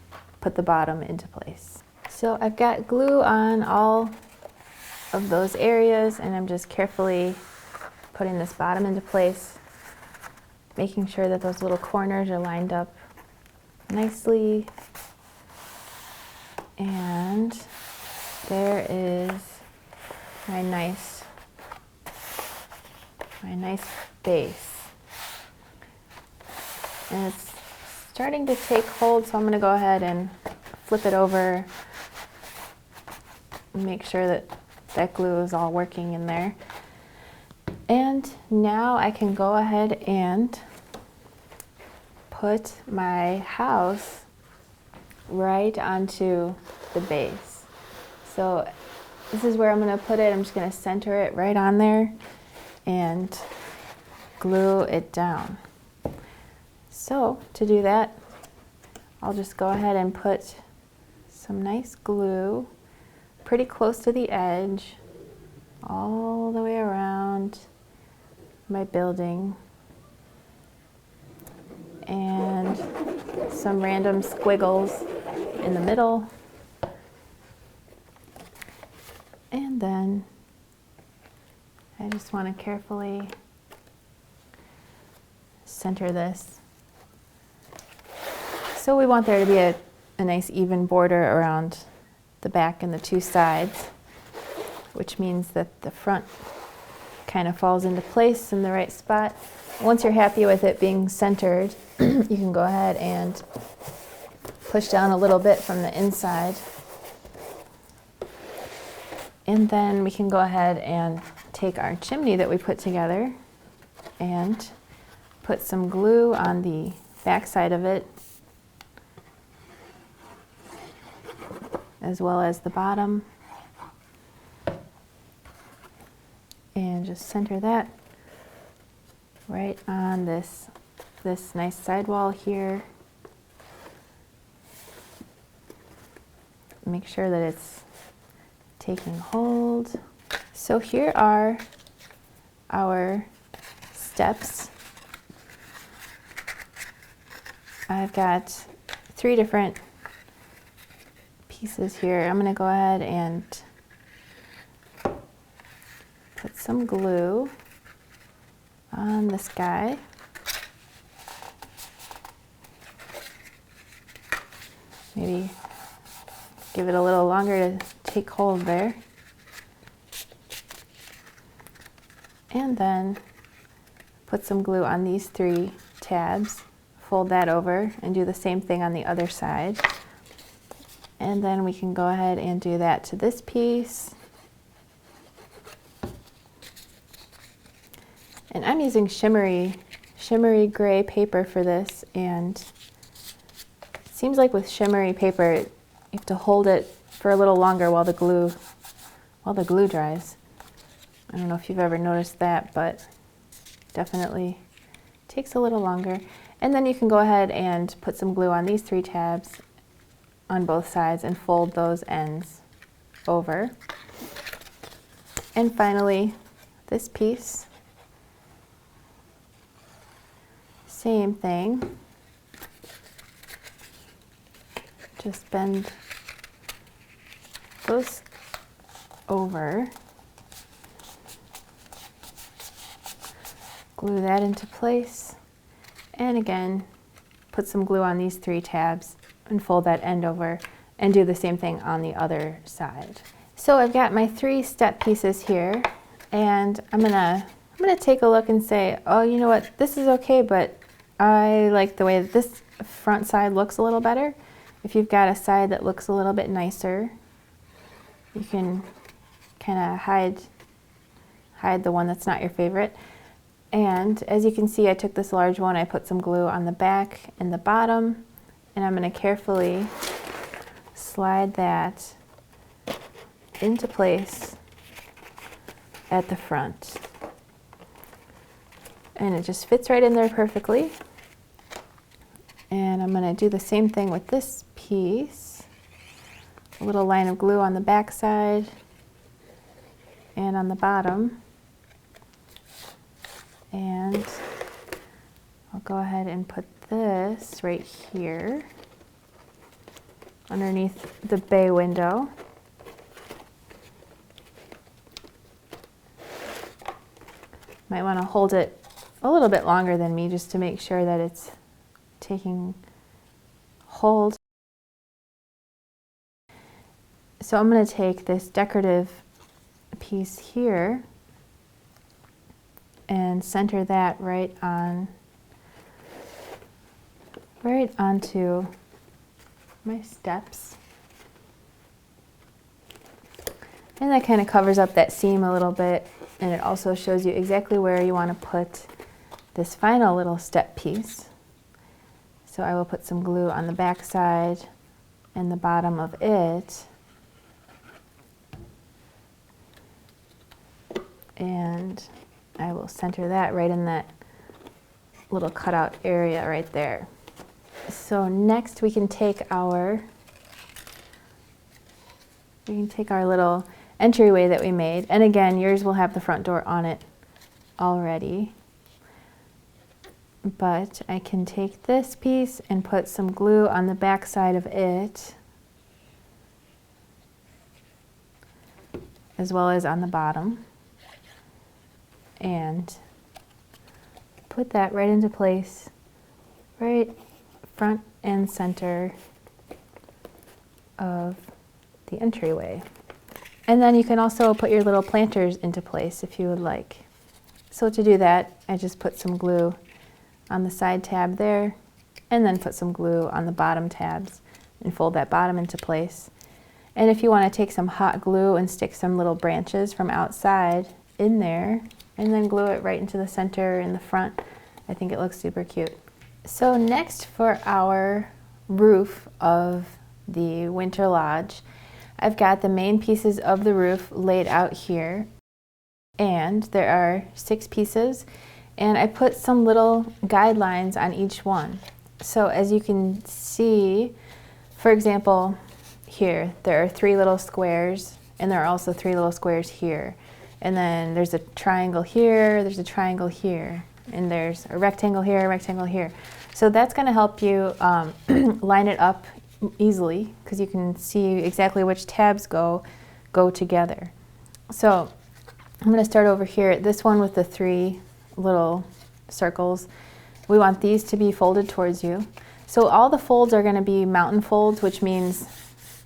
put the bottom into place. So I've got glue on all of those areas, and I'm just carefully putting this bottom into place, making sure that those little corners are lined up nicely. And there is my nice base. And it's starting to take hold, so I'm going to go ahead and flip it over and make sure that that glue is all working in there. And now I can go ahead and put my house right onto the base. So this is where I'm going to put it. I'm just going to center it right on there and glue it down. So to do that, I'll just go ahead and put some nice glue pretty close to the edge all the way around my building, and some random squiggles in the middle. And then I just want to carefully center this. So we want there to be a nice even border around the back and the two sides, which means that the front kind of falls into place in the right spot. Once you're happy with it being centered, you can go ahead and push down a little bit from the inside. And then we can go ahead and take our chimney that we put together and put some glue on the back side of it, as well as the bottom. And just center that right on this nice sidewall here. Make sure that it's taking hold. So here are our steps. I've got 3 different pieces here. I'm going to go ahead and put some glue on this guy. Maybe give it a little longer to take hold there. And then put some glue on these 3 tabs, fold that over, and do the same thing on the other side. And then we can go ahead and do that to this piece And I'm using shimmery gray paper for this, and it seems like with shimmery paper, you have to hold it for a little longer while the glue dries. I don't know if you've ever noticed that, but definitely takes a little longer. And then you can go ahead and put some glue on these 3 tabs on both sides and fold those ends over. And finally, this piece, same thing. Just bend those over, glue that into place, and again, put some glue on these 3 tabs and fold that end over and do the same thing on the other side. So I've got my 3 step pieces here, and I'm gonna take a look and say, oh, you know what, this is okay, but I like the way that this front side looks a little better. If you've got a side that looks a little bit nicer, you can kind of hide the one that's not your favorite. And as you can see, I took this large one, I put some glue on the back and the bottom, and I'm going to carefully slide that into place at the front. And it just fits right in there perfectly. And I'm going to do the same thing with this piece. A little line of glue on the back side and on the bottom. And I'll go ahead and put this right here underneath the bay window. Might want to hold it a little bit longer than me just to make sure that it's taking hold. So I'm going to take this decorative piece here and center that right onto my steps. And that kind of covers up that seam a little bit, and it also shows you exactly where you want to put this final little step piece. So I will put some glue on the back side and the bottom of it. And I will center that right in that little cutout area right there. So next we can take our little entryway that we made, and again, yours will have the front door on it already. But I can take this piece and put some glue on the back side of it, as well as on the bottom, and put that right into place, right front and center of the entryway. And then you can also put your little planters into place if you would like. So to do that, I just put some glue on the side tab there, and then put some glue on the bottom tabs and fold that bottom into place. And if you want to take some hot glue and stick some little branches from outside in there, and then glue it right into the center in the front, I think it looks super cute. So next, for our roof of the Winter Lodge, I've got the main pieces of the roof laid out here, and there are 6 pieces, and I put some little guidelines on each one. So as you can see, for example, here there are 3 little squares, and there are also 3 little squares here, and then there's a triangle here, there's a triangle here, and there's a rectangle here, a rectangle here. So that's going to help you line it up easily, because you can see exactly which tabs go together. So I'm going to start over here. This one with the 3 little circles, we want these to be folded towards you. So all the folds are going to be mountain folds, which means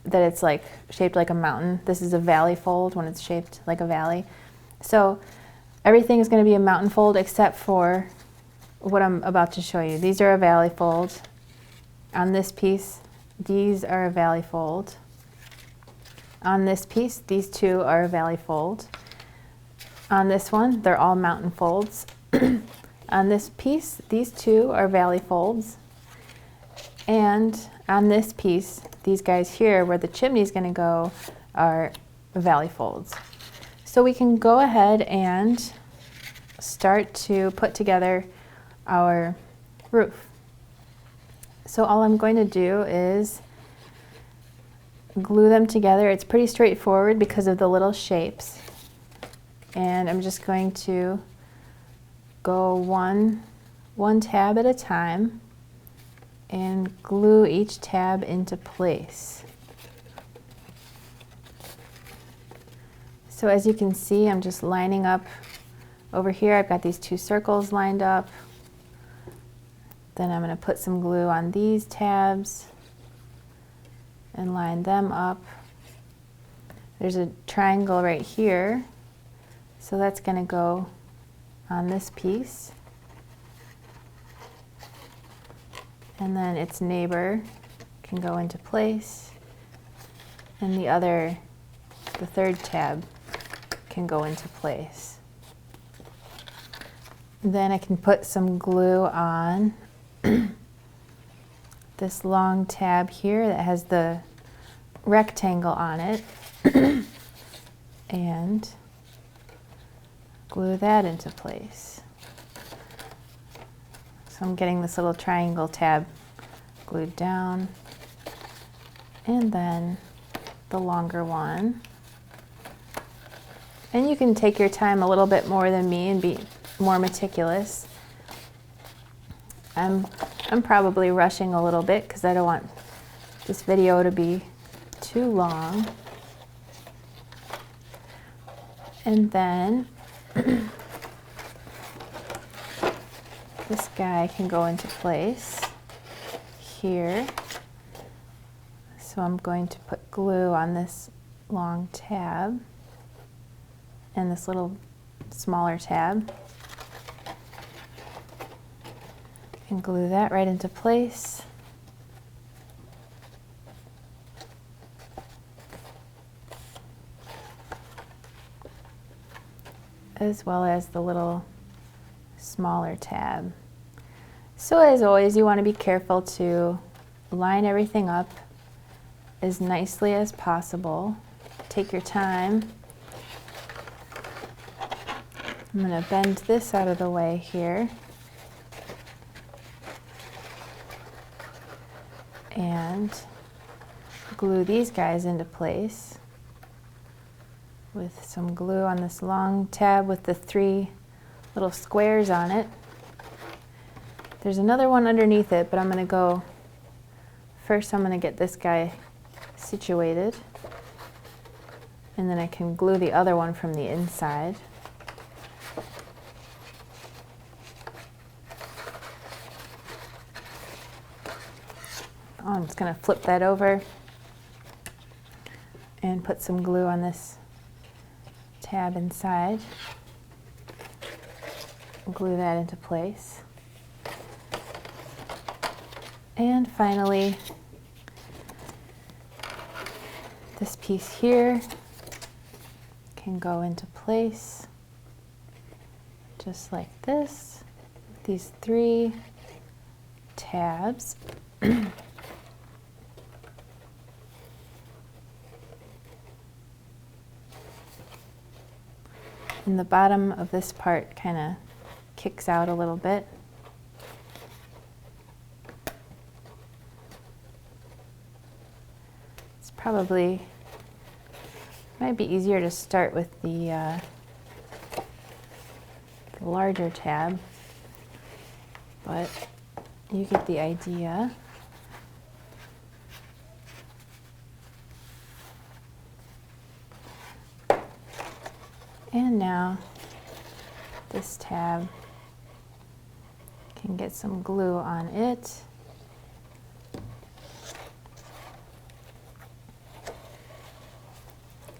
that it's like shaped like a mountain. This is a valley fold when it's shaped like a valley. So everything is going to be a mountain fold except for what I'm about to show you. These are a valley fold. On this piece, these are a valley fold. On this piece, these 2 are a valley fold. On this one, they're all mountain folds. On this piece, these two are valley folds. And on this piece, these guys here, where the chimney is going to go, are valley folds. So we can go ahead and start to put together our roof. So all I'm going to do is glue them together. It's pretty straightforward because of the little shapes. And I'm just going to go one tab at a time and glue each tab into place. So as you can see, I'm just lining up over here. I've got these two circles lined up. Then I'm going to put some glue on these tabs and line them up. There's a triangle right here, so that's going to go on this piece. And then its neighbor can go into place, and the third tab can go into place. Then I can put some glue on this long tab here that has the rectangle on it and glue that into place. So I'm getting this little triangle tab glued down, and then the longer one. And you can take your time a little bit more than me and be more meticulous. I'm probably rushing a little bit because I don't want this video to be too long. And then this guy can go into place here. So I'm going to put glue on this long tab and this little smaller tab and glue that right into place. As well as the little smaller tab. So as always, you want to be careful to line everything up as nicely as possible. Take your time. I'm going to bend this out of the way here. And glue these guys into place with some glue on this long tab with the 3 little squares on it. There's another one underneath it, but I'm going to go first. I'm going to get this guy situated, and then I can glue the other one from the inside. I'm just going to flip that over and put some glue on this tab inside. Glue that into place. And finally, this piece here can go into place just like this. These 3 tabs. And the bottom of this part kind of kicks out a little bit. It's probably, might be easier to start with the larger tab, but you get the idea. And now this tab can get some glue on it.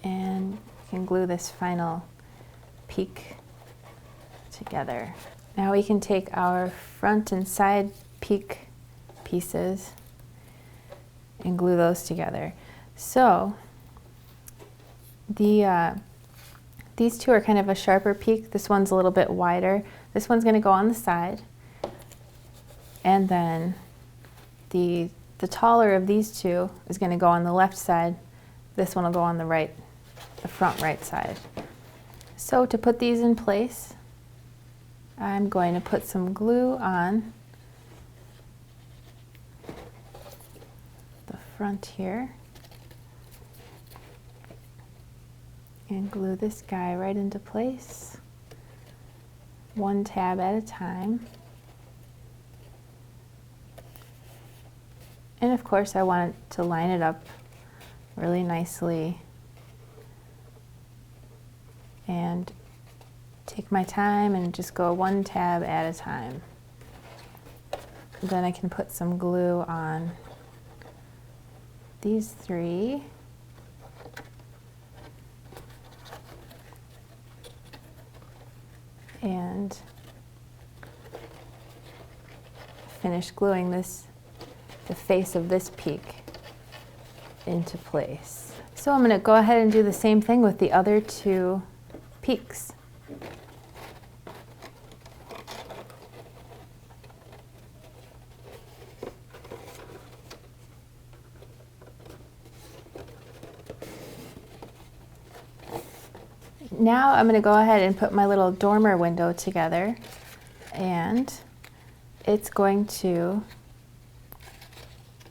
And you can glue this final peak together. Now we can take our front and side peak pieces and glue those together. So these two are kind of a sharper peak. This one's a little bit wider, This one's going to go on the side, and then the taller of these two is going to go on the left side. This one will go on the right, the front right side. So to put these in place, I'm going to put some glue on the front here and glue this guy right into place, one tab at a time. And of course I want to line it up really nicely and take my time and just go one tab at a time. Then I can put some glue on these three. And finish gluing the face of this peak into place. So I'm going to go ahead and do the same thing with the other two peaks. Now I'm going to go ahead and put my little dormer window together, and it's going to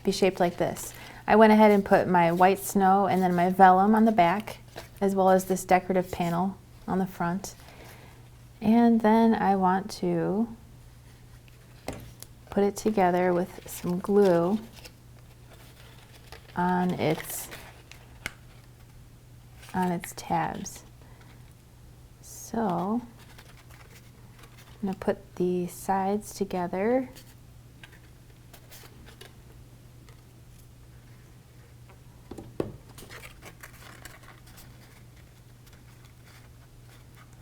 be shaped like this. I went ahead and put my white snow and then my vellum on the back, as well as this decorative panel on the front. And then I want to put it together with some glue on its tabs. So I'm going to put the sides together.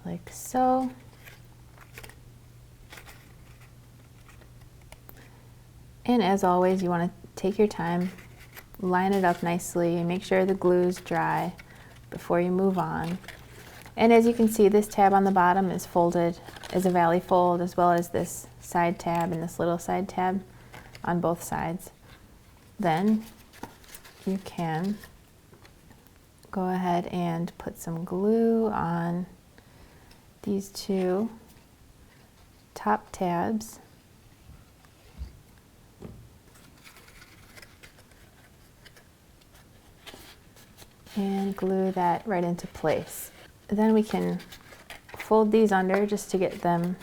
Like so. And as always, you want to take your time, line it up nicely, and make sure the glue's dry before you move on. And as you can see, this tab on the bottom is folded as a valley fold, as well as this side tab and this little side tab on both sides. Then you can go ahead and put some glue on these two top tabs. And glue that right into place. Then we can fold these under just to get them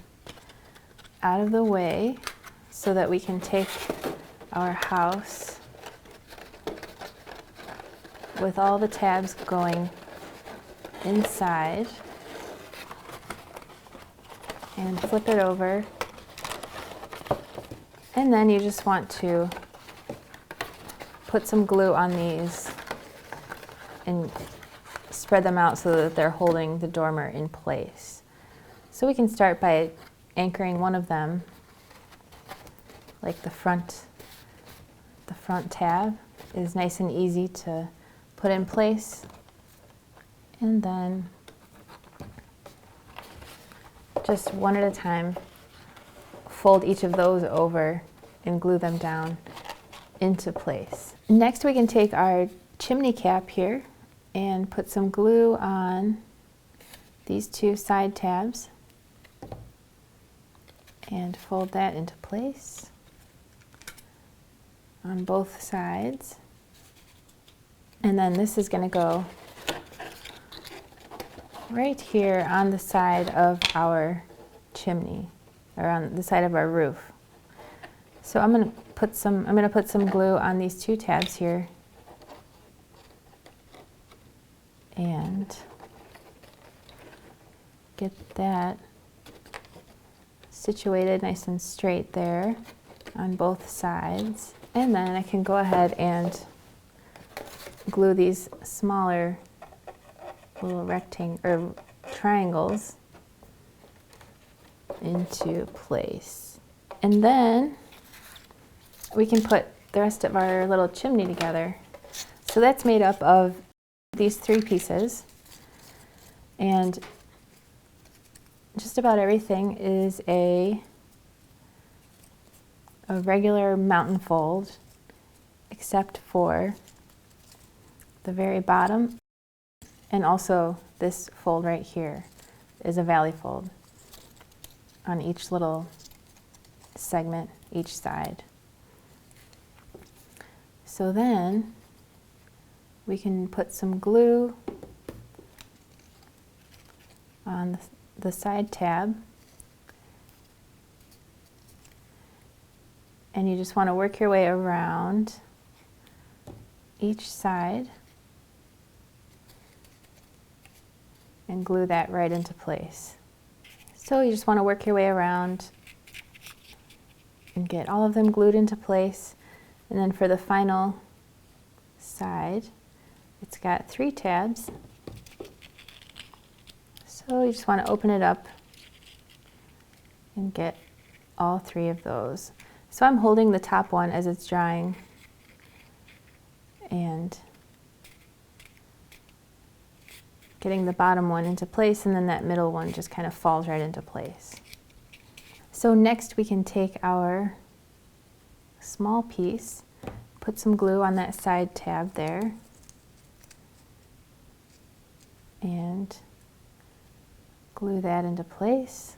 out of the way so that we can take our house with all the tabs going inside and flip it over. And then you just want to put some glue on these and spread them out so that they're holding the dormer in place. So we can start by anchoring one of them, like the front tab is nice and easy to put in place. And then just one at a time, fold each of those over and glue them down into place. Next we can take our chimney cap here and put some glue on these two side tabs and fold that into place on both sides. And then this is going to go right here on the side of our chimney, or on the side of our roof. So I'm going to put some glue on these two tabs here and get that situated nice and straight there on both sides. And then I can go ahead and glue these smaller little triangles into place. And then we can put the rest of our little chimney together. So that's made up of these three pieces, and just about everything is a regular mountain fold, except for the very bottom, and also this fold right here is a valley fold on each little segment, each side. So then we can put some glue on the side tab, and you just want to work your way around each side and glue that right into place. So you just want to work your way around and get all of them glued into place. And then for the final side, it's got 3 tabs. So you just want to open it up and get all 3 of those. So I'm holding the top one as it's drying and getting the bottom one into place, and then that middle one just kind of falls right into place. So next we can take our small piece, put some glue on that side tab there, and glue that into place.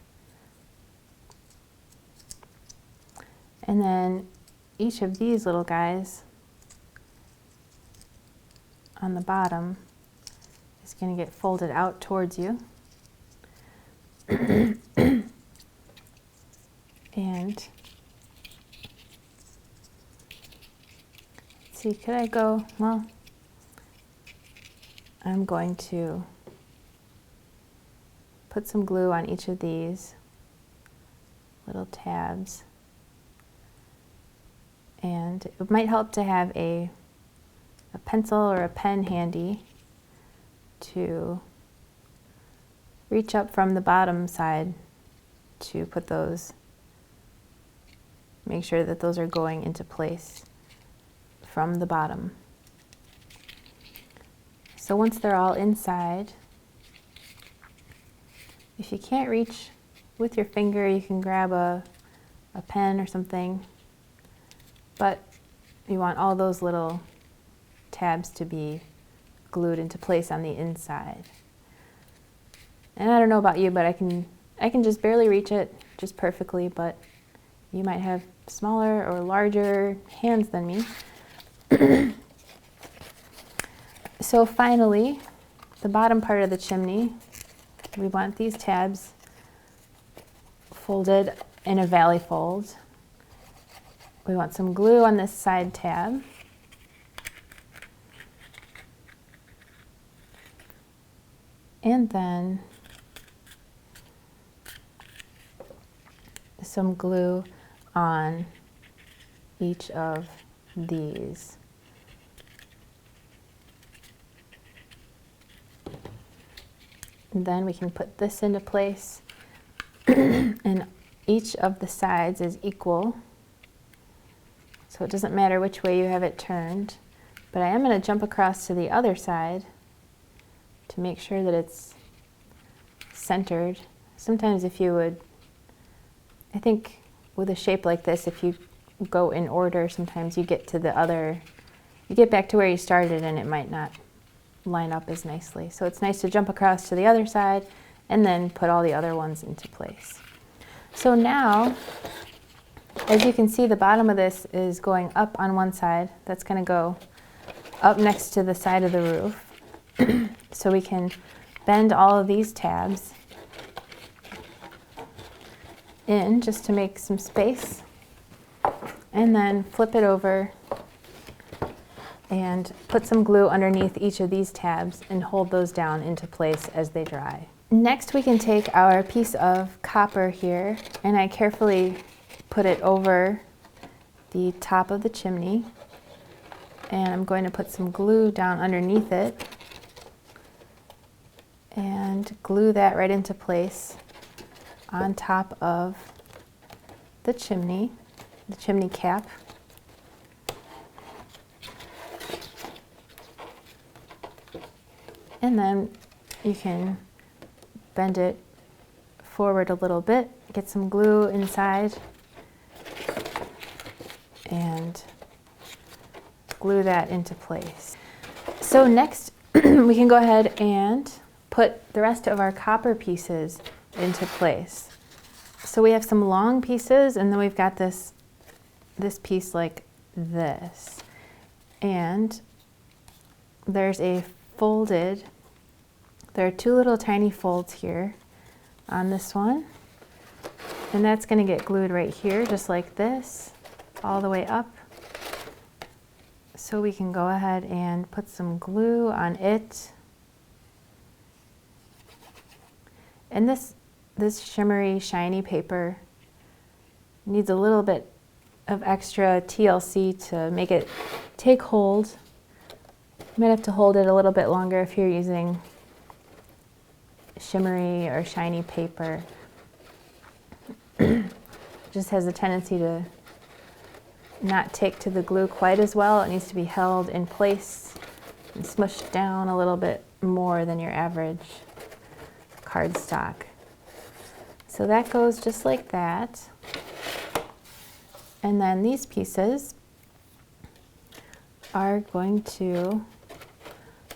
And then each of these little guys on the bottom is going to get folded out towards you. And let's see, could I go, well, I'm going to put some glue on each of these little tabs. And it might help to have a pencil or a pen handy to reach up from the bottom side to put those, make sure that those are going into place from the bottom. So once they're all inside, if you can't reach with your finger, you can grab a pen or something, but you want all those little tabs to be glued into place on the inside. And I don't know about you, but I can just barely reach it just perfectly, but you might have smaller or larger hands than me. So finally, the bottom part of the chimney, we want these tabs folded in a valley fold. We want some glue on this side tab. And then some glue on each of these. And then we can put this into place. And each of the sides is equal, so it doesn't matter which way you have it turned. But I am going to jump across to the other side to make sure that it's centered. Sometimes if you would, I think with a shape like this, if you go in order, sometimes you get to the other, you get back to where you started and it might not line up as nicely. So it's nice to jump across to the other side and then put all the other ones into place. So now, as you can see, the bottom of this is going up on one side. That's going to go up next to the side of the roof. So we can bend all of these tabs in just to make some space, and then flip it over and put some glue underneath each of these tabs and hold those down into place as they dry. Next we can take our piece of copper here, and I carefully put it over the top of the chimney, and I'm going to put some glue down underneath it and glue that right into place on top of the chimney cap. And then you can bend it forward a little bit, get some glue inside, and glue that into place. So next, we can go ahead and put the rest of our copper pieces into place. So we have some long pieces, and then we've got this piece like this. And there's there are two little tiny folds here on this one. And that's going to get glued right here, just like this, all the way up. So we can go ahead and put some glue on it. And this shimmery, shiny paper needs a little bit of extra TLC to make it take hold. You might have to hold it a little bit longer if you're using shimmery or shiny paper. Just has a tendency to not take to the glue quite as well. It needs to be held in place and smushed down a little bit more than your average cardstock. So that goes just like that. And then these pieces are going to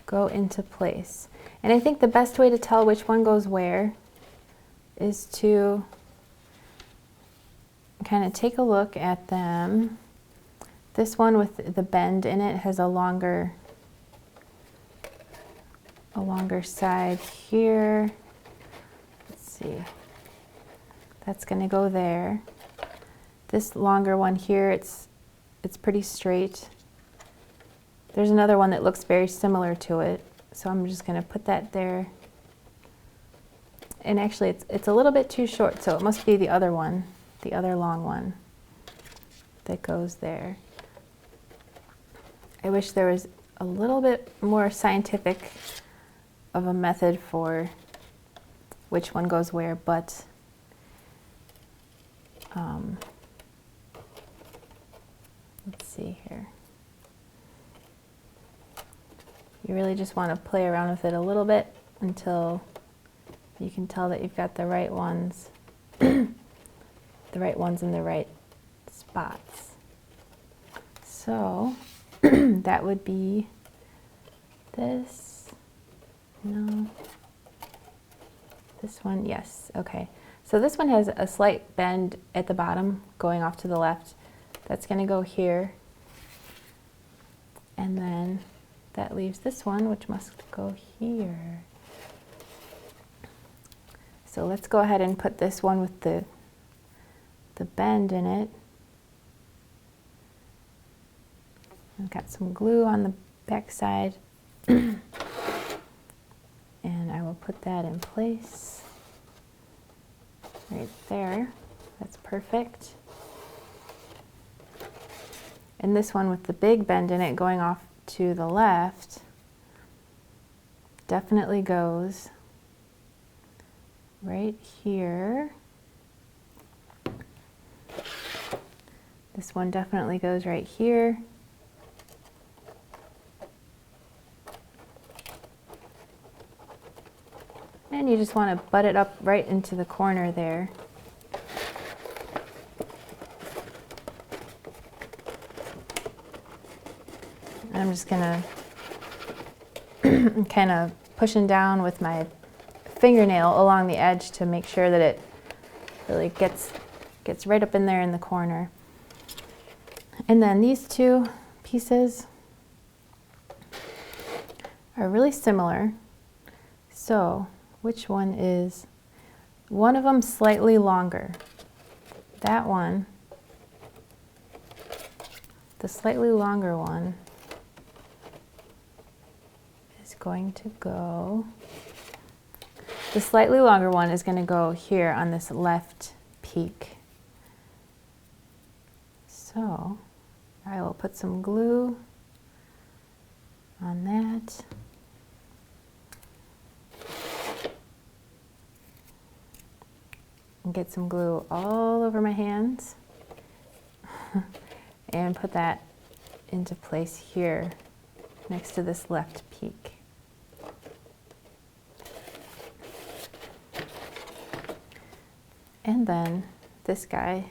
go into place. And I think the best way to tell which one goes where is to kind of take a look at them. This one with the bend in it has a longer side here. Let's see. That's going to go there. This longer one here, it's pretty straight. There's another one that looks very similar to it, so I'm just going to put that there. And actually, it's a little bit too short, so it must be the other one, the other long one that goes there. I wish there was a little bit more scientific of a method for which one goes where, but let's see here. You really just want to play around with it a little bit until you can tell that you've got the right ones, the right ones in the right spots. So that would be this, no, this one, yes, okay. So this one has a slight bend at the bottom going off to the left. That's going to go here. And then that leaves this one, which must go here. So let's go ahead and put this one with the bend in it. I've got some glue on the back side. And I will put that in place right there. That's perfect. And this one with the big bend in it going off to the left definitely goes right here. This one definitely goes right here. And you just want to butt it up right into the corner there. I'm just gonna kind of pushing down with my fingernail along the edge to make sure that it really gets right up in there in the corner. And then these two pieces are really similar. So which one is, one of them slightly longer. That one, the slightly longer one, is going to go, the slightly longer one is going to go here on this left peak. So I will put some glue on that. And get some glue all over my hands and put that into place here next to this left peak. And then this guy,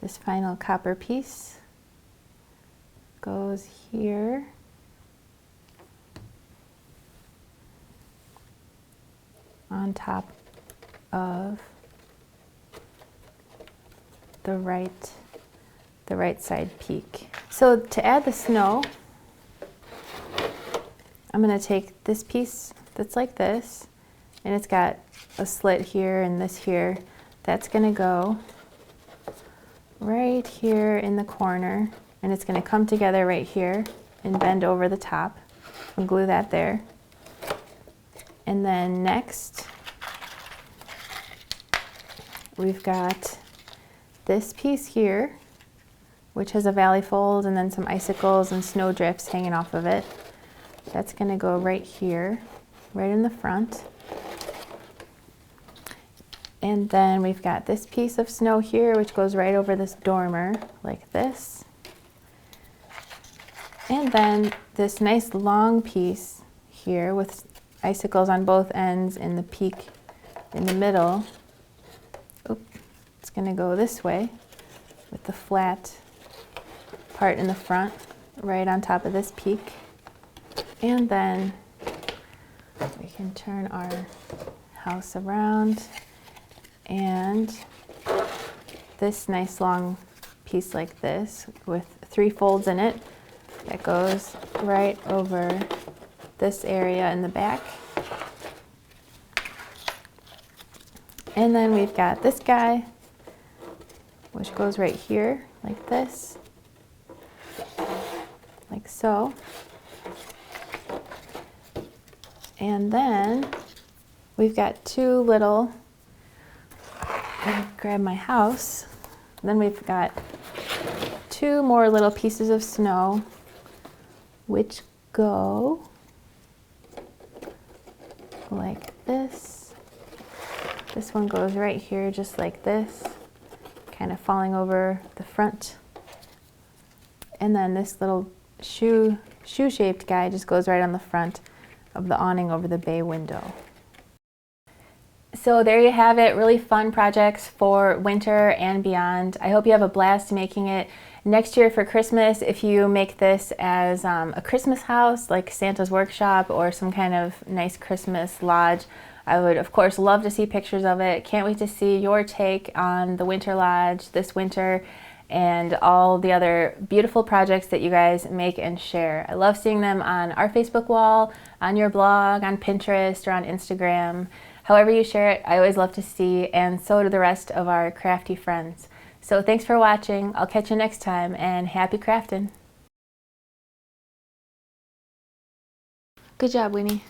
this final copper piece goes here. On top of the right side peak. So to add the snow, I'm going to take this piece that's like this, and it's got a slit here and this here. That's going to go right here in the corner, and it's going to come together right here and bend over the top. And glue that there. And then next, we've got this piece here, which has a valley fold and then some icicles and snow drifts hanging off of it. That's going to go right here, right in the front. And then we've got this piece of snow here, which goes right over this dormer, like this. And then this nice long piece here with icicles on both ends and the peak in the middle. Oop, it's going to go this way with the flat part in the front, right on top of this peak. And then we can turn our house around, and this nice long piece like this with 3 folds in it that goes right over this area in the back. And then we've got this guy, which goes right here like this, like so. And then we've got 2 little, grab my house, then we've got 2 more little pieces of snow, which go like this. This one goes right here just like this, kind of falling over the front. And then this little shoe-shaped guy just goes right on the front of the awning over the bay window. So there you have it, really fun projects for winter and beyond. I hope you have a blast making it. Next year for Christmas, if you make this as a Christmas house, like Santa's workshop or some kind of nice Christmas lodge, I would of course love to see pictures of it. Can't wait to see your take on the Winter Lodge this winter and all the other beautiful projects that you guys make and share. I love seeing them on our Facebook wall, on your blog, on Pinterest, or on Instagram. However you share it, I always love to see, and so do the rest of our crafty friends. So thanks for watching. I'll catch you next time, and happy crafting. Good job, Winnie.